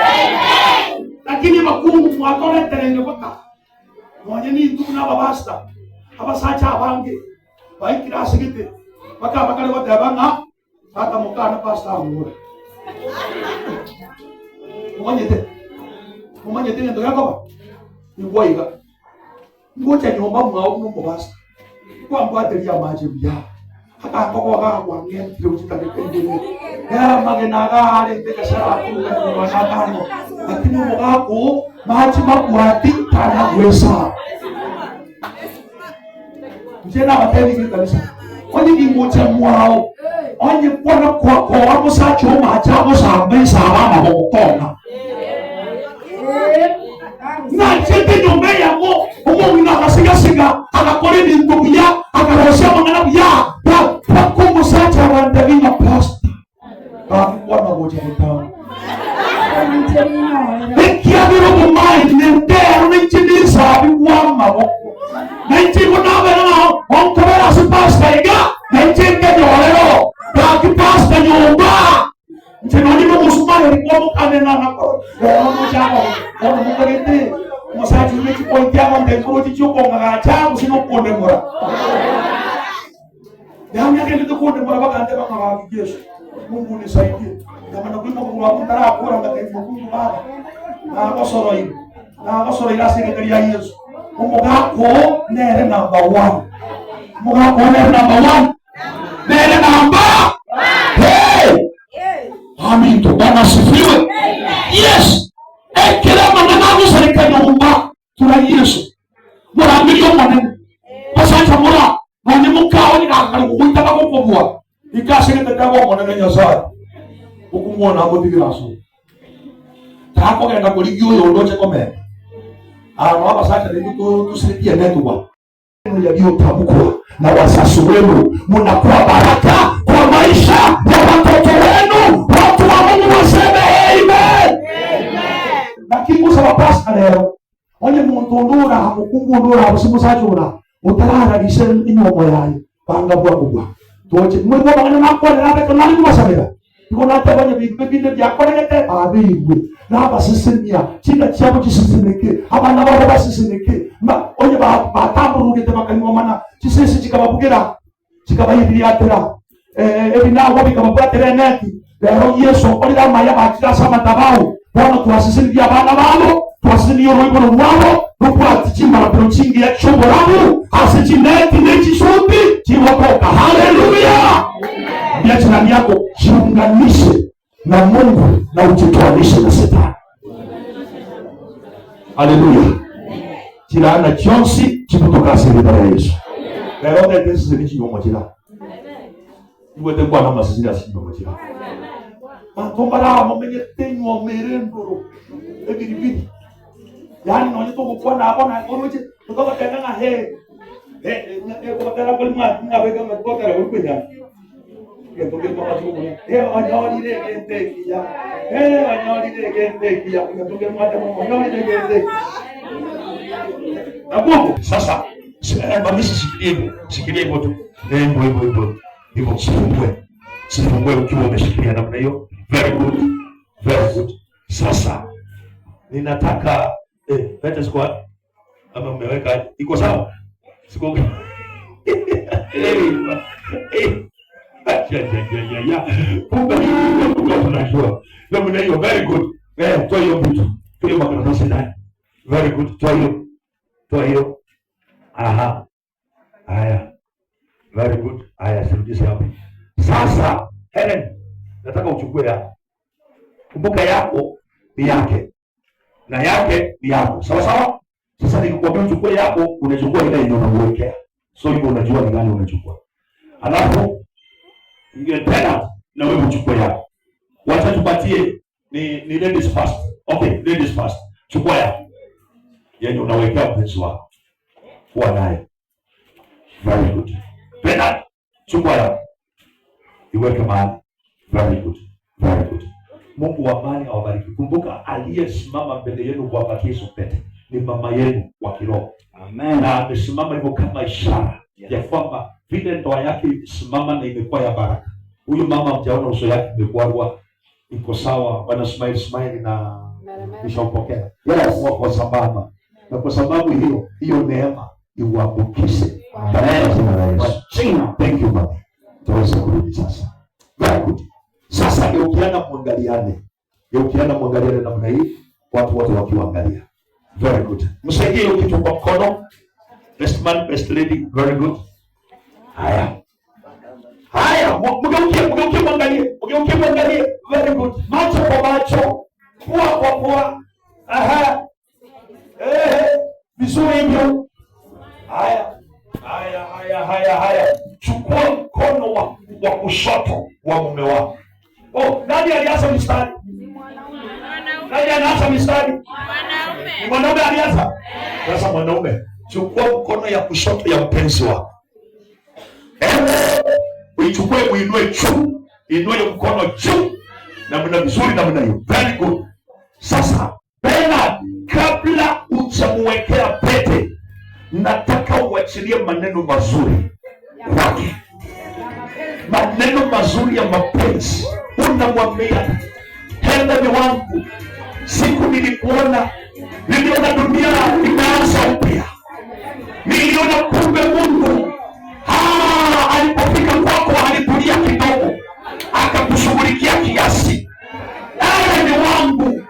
Lakini makungu mwakole terenge baka. Mwenye ni tuna babasta. Abasacha abange. Baikira sigite. Baka bakale bote abanga. Hata mukana pasta amure. Mwenye te ndo yako. Ni boiga. Ngocha nyomba mwao numbo basta. Kwa mbate ya maji bya. Hata koko kwa ngene tiro chitakepende. Ya magena gale tekasara kuka kwa natano. Lakini mwako maji makwati kana gwesa. Mjena wateli kabisa. Onye kingocha mwao. Onye pona kwa wako sacho machago sa mesa mama bokona. Na chete nyombe yako omo ina kasiga akakore ni nduguya akarosha mangana bya pa kumu sacha wanda bina pasta. Wana boje mtawa. Ekia biro mind ne tero ne chini sabi wa maboko. Na chini kuna bana onkora su pasta iga na chini nyolero ka pasta nyomba. Chini ni musumani ni kwa mukane na nako. Ono jamo ono mukagete musaji ni chipoitia ngombe kuru chichuko ngagacha musino konde mura. Yamya kende konde mura bakante bakanga Yesu. Mungu nisaidie. Kama nakuima kwa kuntara akora ngate Mungu baba. Na kosoro ila sekretari ya Yesu. Umugako nere number 1. Umugako nere number 1. Nere number. Hey. Amin. Bwana asifiwe. Yes. Kila maneno serikali nyumba tuna Yesu. Mura milio maneno. Pasanja mura. Mwenye mukao ni nakali kuita bako kubwa. Ikashirika dawa mwanana nyasaye. Ukumuona hapo tigiraso. Tako genda kuligio yondoche komenda. Hapa sasa ndio tusaidia netuwa. Ndio hiyo tamko na wasasi wenu mnakuwa baraka kwa maisha ya watoto wenu. Watu wa Mungu waseme amen. Lakini kusema pasta leo. Onye mundundura hamukungundura habusimusajura. Utarara disen inyomo yayo. Banga bwa kubwa. Tuoche mwe kwa bana nakwa na beko nani kubasabira. Kuna tabanya bibinde byakorete abigwe n'abasisemya kinga cyabo kisisemeke abana babo basisemeke onye batamburuge temakanywa mana kisese kikababugira kikabayibiyatera ebinawo bikababatera neti lero Yesu olira maya bakira sama tabao bona twasisemya abana babo twasisemya roibo mwabo nukwati kimara prochingi ya choborabu asikineti n'ekishuti kibotoka. Haleluya. Bia jirani yako jiunganishe na Mungu na ujitoanishe na Shetani. Haleluya. Jirani Jonsi kibutoka serikali ya Yesu. Leo ndio tesi zilichi yomojira. Iwe tembo na masizini asiyomojira. Matombara momenye tenyo merendoro. Ebiribiri. Yani nonye to kwa na abona oroje kutoka tena na kwa tena kwa mwabega mkoka la urupenya. Porque papá tuvo anyori de gente ya anyori de gente ya porque mata anyori de gente hapo sasa bamisi shikilie moto hivyo sifungue ukiwa umeshikilia namna hiyo. Very good. Sasa ninataka pete squad ama umeweka iko sawa? Siko tunajua namna hiyo. Very good. Toa hiyo vitu, toa hiyo makaratasi ndani. Very good. Toa hiyo. Aha. Haya. Very good. Haya, sirudishe hapo. Sasa Helen, nataka uchukue yako. Kumbuka yako ni yake na yake ni yako, sawa sawa. Sasa nikikwambia uchukue yako, unachukua ile yenye unamwekea, so hivyo unajua ni gani unachukua. Alafu tena na wewe uchukue yako. Wacha tupatie ni ladies first. Okay, ladies first. Chukua yako yenye unawekea mpenzi wako, kuwa naye. Very good. Tena chukua yako iweke mahali. Very good. Very good. Mungu wa amani awabariki. Kumbuka aliyesimama mbele yenu kuwapatia hizo pete ni mama yenu wa kiroho. Amen. Na amesimama hivyo kama ishara ya kwamba vile ndoa yake imesimama na imekuwa ya baraka. Huyu mama mjaona uso yake imekuwa iko sawa, wana smile na nishaupokea. Yes, kwa sababu na kwa sababu hiyo neema iwabukize. Thank you Baba. Tuweze kurudi sasa. Very good. Sasa geukiana muangaliane namna hii, watu wote wakiangalia. Very good. Msaidie hiyo kitu kwa mkono. Best man, best lady. Very good. Haya, mgeukie muangalie. Very good. Macho kwa macho, pua kwa pua. Aha. Vizuri hivyo. Haya. Chukua mkono wa kushoto wa mume wako. Nani alianza mistari? Nani anaanza mistari? Mwanaume alianza. Sasa mwanaume, chukua mkono ya kushoto ya mpenzi wako. Uichukue uinue juu. Inue mkono juu. Namna vizuri namna hiyo. Very good. Sasa, Bernard, kabla ujamuwekea pete, nataka uachilie maneno mazuri kwake. Maneno mazuri ya mapenzi. Unamwambia, Helen wangu, siku niliona dunia imeanza upya. Niliona kumbe Mungu alipofika kwako alitulia kidogo, akakushughulikia kiasi. Helen wangu,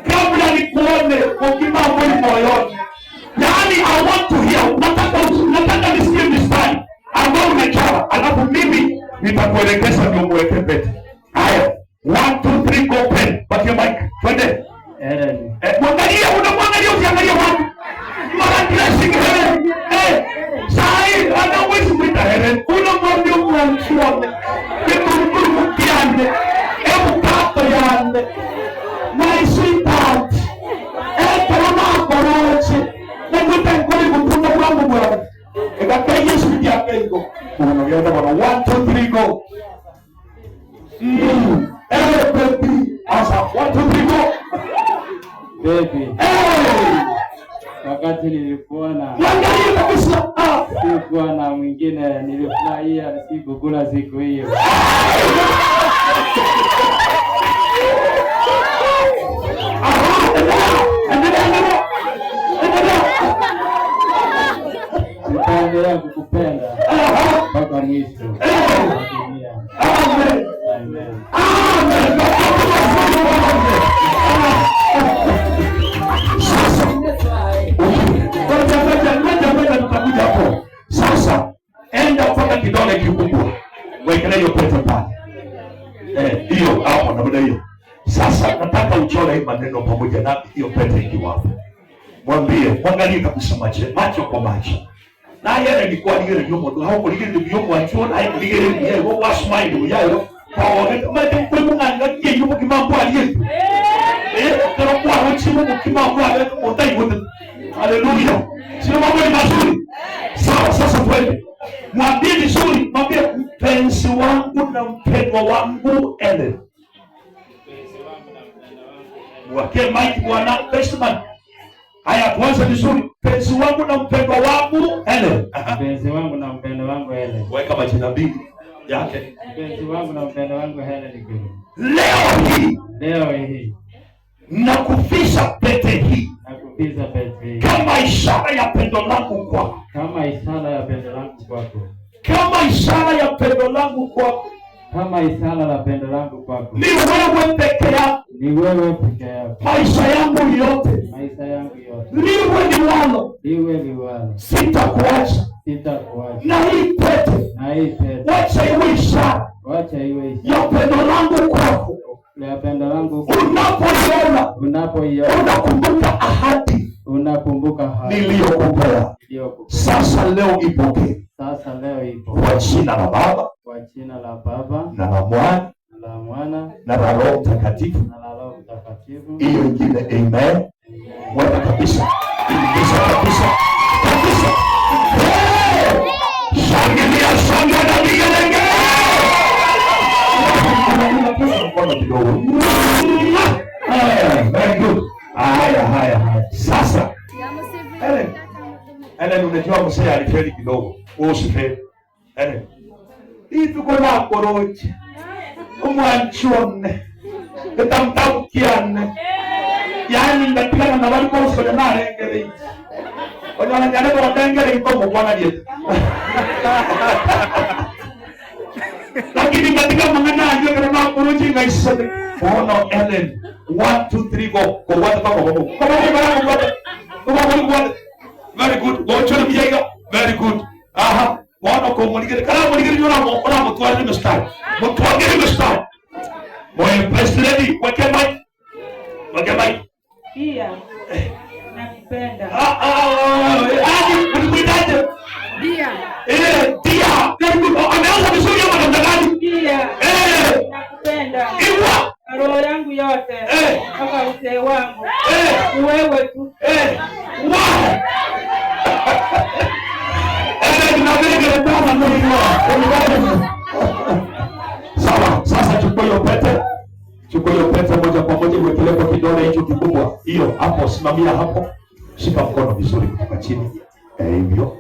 kabla nikuone ukimambo moyoni. Yaani I want to hear, nataka nisikie mistari ambao umechawa, alafu mimi nitakuelekeza ndio muweke pete. Haya, 1 2 3 go pen. Patia mic. Twende. Unamwangalia usiangalie wapi. Mara dressing Helen. Sai anawezi mwita Helen. Unamwambia mwanchuone. Kitu mkiande. Kato yande. My sweetheart. Kama koroche. Na mtengoni kutunga kwangu bwana. Ekakai Yesu ndiye iko. Unaongea bwana 1 2 3 go. Baby. Asa 1 2 3 go. Baby. Wakati nilikuona sikuwa na mwingine, nilifurahia sikukula siku hiyo. Nitaendelea kukupenda mpaka mwisho. Amen. Tutakuja hapo. Sasa enda mpaka kidole kikubwa, wekelea hiyo pete pale. Hiyo hapo namna hiyo. Sasa nataka uchore hii maneno pamoja na hiyo pete ikiwa hapo. Mwangalie kabisa macho kwa macho. Na yeye alikuwa ni yule yumo hapo ligeni yumo achona hapo ligeni yeye wa smile yao. Kwa kwa mwangalie yumo kimambo aliye. Kwa wachimo kimambo aliye mondai wote. Haleluya. Sio mambo ni mazuri. Sawa, sasa twende. Mwambie vizuri, mwambie mpenzi wangu na mpendwa wangu Helen. Wake mic bwana best man. Haya, tuanze vizuri. Mpenzi wangu na mpendwa wangu Helen. Mpenzi wangu na mpendwa wangu Helen. Weka majina mbili yake. Mpenzi wangu na mpendwa wangu Helen. Leo hii na kuvisha pete hii kama ishara ya pendo langu kwako, kama ishara ya pendo langu kwako, kama ishara ya pendo langu kwako, kama ishara la pendo langu kwako. Ni wewe peke yako, ni wewe peke yako. Maisha yangu yote, maisha yangu yote, liwe liwalo, liwe liwalo, sitakuacha, sitakuacha. Na hii pete, na hii pete, wacha iwe ishara, wacha iwe ishara ya pendo langu kwako. Ya pendo langu, unapoiona unakumbuka ahadi, unakumbuka ahadi niliyokupea. Sasa leo ipokee, sasa leo ipo, kwa jina la Baba, kwa jina la Baba na la Mwana na la Mwana na la Roho Mtakatifu. na la Roho Mtakatifu. Hiyo ingine amen. Weka kabisa, kabisa kabisa kabisa. Shangilia, shangilia, vigelegele. Very good. Haya. Sasa Ellen, unajua msee alifeli kidogo. Wewe usifeli. Ellen. Hii tuko na korochi. Umwanchone. Tutamtabukiane. Yaani ndatikana na wali kwa usifanya na rengere. Wanyana jana kwa rengere iko mwana diye. Lakini katika mangana ajue kana korochi ngaisone. Ono Ellen. 1 2 3 go. Kwa watu kama wao. Very good. Go choni mjaiga. Very good. Aha. Wana kwa mwanigere. Kana mwanigere jona mwana mtwali mstari. Mtwali mstari. Moyo blessed lady. Wake mic. Pia nakupenda. Unikuitaje? Dia. Dia. Very good. Ameanza vizuri ama namna gani? Dia. Nakupenda. Iwa. Roho yangu yote. Mpaka uzee wangu. Wewe tu. Wow. Sawa, sasa chukua hiyo pete moja kwa moja uwekelee kwa kidole hicho kikubwa. Hiyo hapo, simamia hapo. Shika mkono vizuri kutoka chini. Hivyo.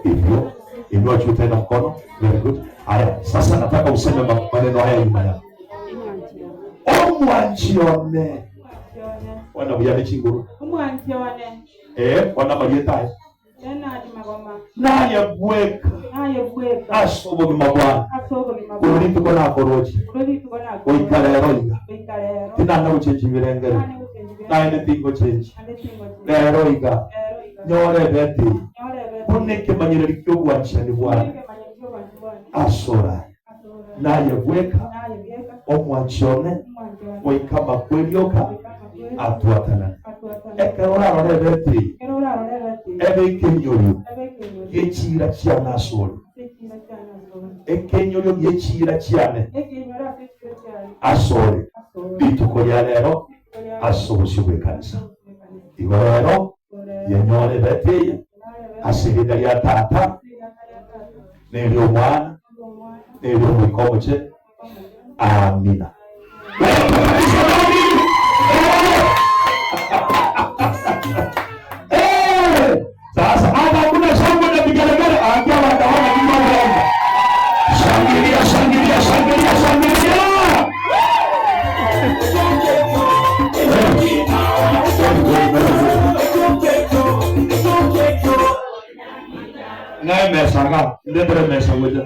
Inua juu tena mkono. Very good. Haya, sasa nataka useme maneno haya nyuma yako. Omwanchione. Wana buyane chinguru. Omwanchione. Wana marieta. Naye bweka asobo bimagwana uri tuko nakoroji oikara roiga tinana uchenji birengere naye netingo chenji roiga nyore beti kuneke manyere likyo bwanchani bwana asora naye bweka omwanchone oikama kwelioka atuatana ekerora rore beti ebekenyoyo yechira chiana asoro ekenyoyo yechira chiane asore bituko lya lero asobosibwe kanisa igo rero yenyore beteye asigida lya tata neryo mwana neryo mwikomoche. Amina. Sasa hapa kuna shangwe na vigelegele, angia wataona kidogo. Shangilia. Naye mesanga, ndebere mesa weja.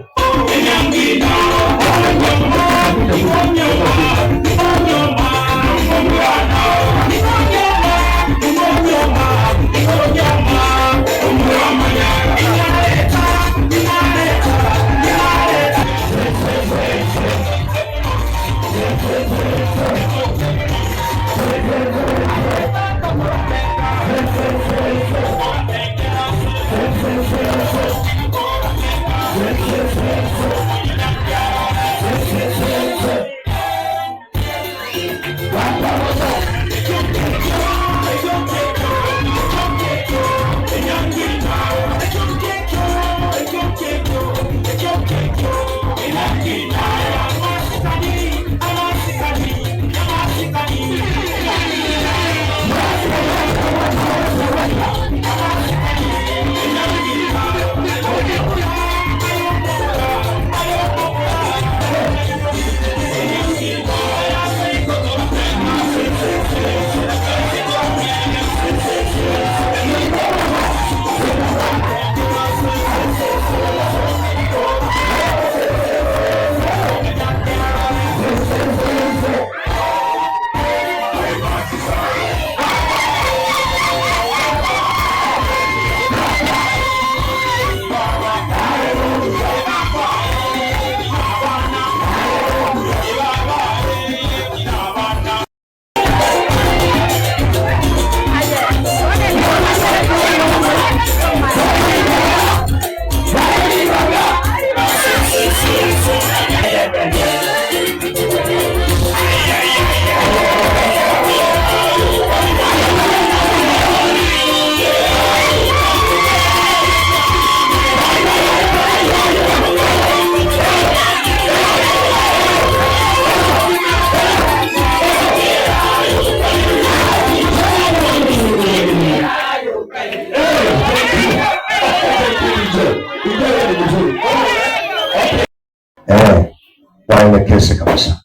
upesi kabisa.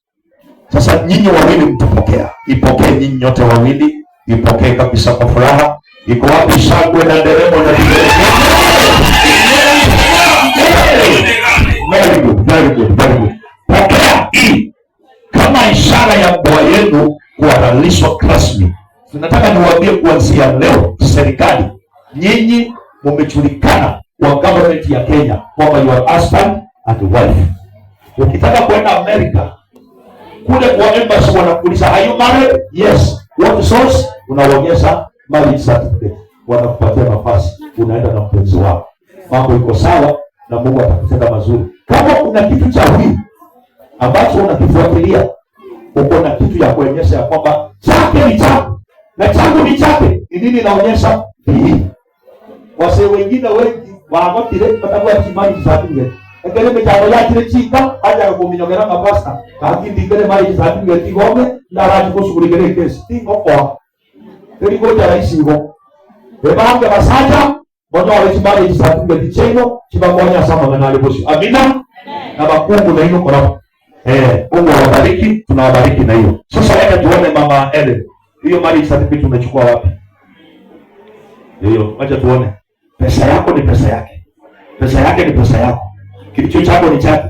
Sasa nyinyi wawili mtapokea, ipokee nyinyi nyote wawili, ipokee kabisa kwa furaha. Iko wapi shangwe na nderemo na vigelegele? Very good, very good, very good. Pokea hii kama ishara ya ndoa yenu kuhalalishwa rasmi. Tunataka niwaambie kuanzia leo, serikali, nyinyi mumejulikana kwa government ya Kenya kwamba you are husband and wife. Ukitaka kwenda Amerika, kule kwa embassy wanakuuliza are you married? Yes. What source? Unaonyesha marriage certificate. Wanakupatia nafasi, unaenda na mpenzi wako. Mambo iko sawa na Mungu atakutenda mazuri. Kama kuna kitu cha huyu ambacho unakifuatilia, uko na kitu ya kuonyesha kwamba chake ni chako na changu ni chake, ni nini inaonyesha hii? Wase wengine wengi waagotire batakuwa kimani certificate. Ekele mechano ya kile chika haja kuminyogera mapasta. Lakini ndikele mali certificate igome na raji kushughulikia kesi. Tingo kwa. Eli ngoja rais ngo. Bebange basaja moja wa mali certificate cheno chibakonya sama manali bosi. Amina. Na bakungu na hiyo kwa. Mungu awabariki, tunawabariki na hiyo. Sasa wacha tuone mama Ellen. Hiyo mali certificate umechukua wapi? Hiyo, wacha tuone. Pesa yako ni pesa yake. Pesa yake ni pesa yako. Kilicho chako ni chake.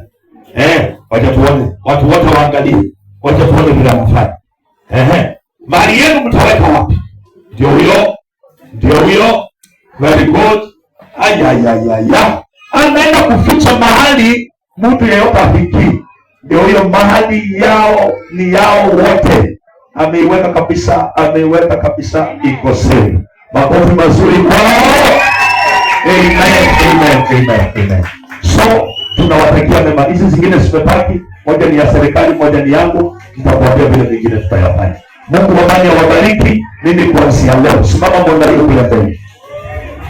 Wacha tuone. Watu wote waangalie. Wacha tuone vile anafanya. Mali yenu mtaweka wapi? Ndio huyo. Ndio huyo. Very good. Aya. Anaenda kuficha mahali mtu yeyote afiki. Ndio huyo mahali yao ni yao wote. Ameiweka kabisa iko safe. Makofi mazuri kwao. Amen. So tunawatakia mema. Hizi zingine zimebaki, moja ni ya serikali, moja ni yangu. Nitakwambia vile vingine tutayafanya. Mungu amani awabariki. Mimi kuanzia leo, simama mwangalie kule mbele.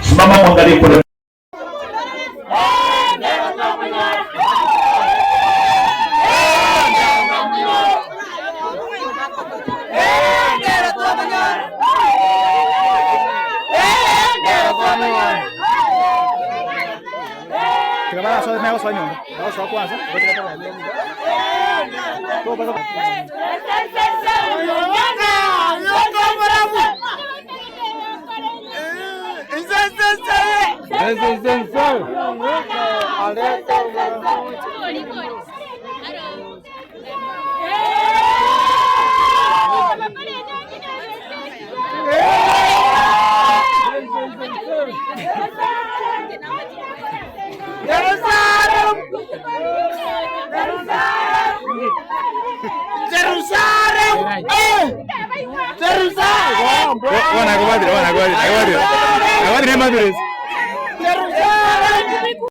Simama mwangalie kule. Jerusalem!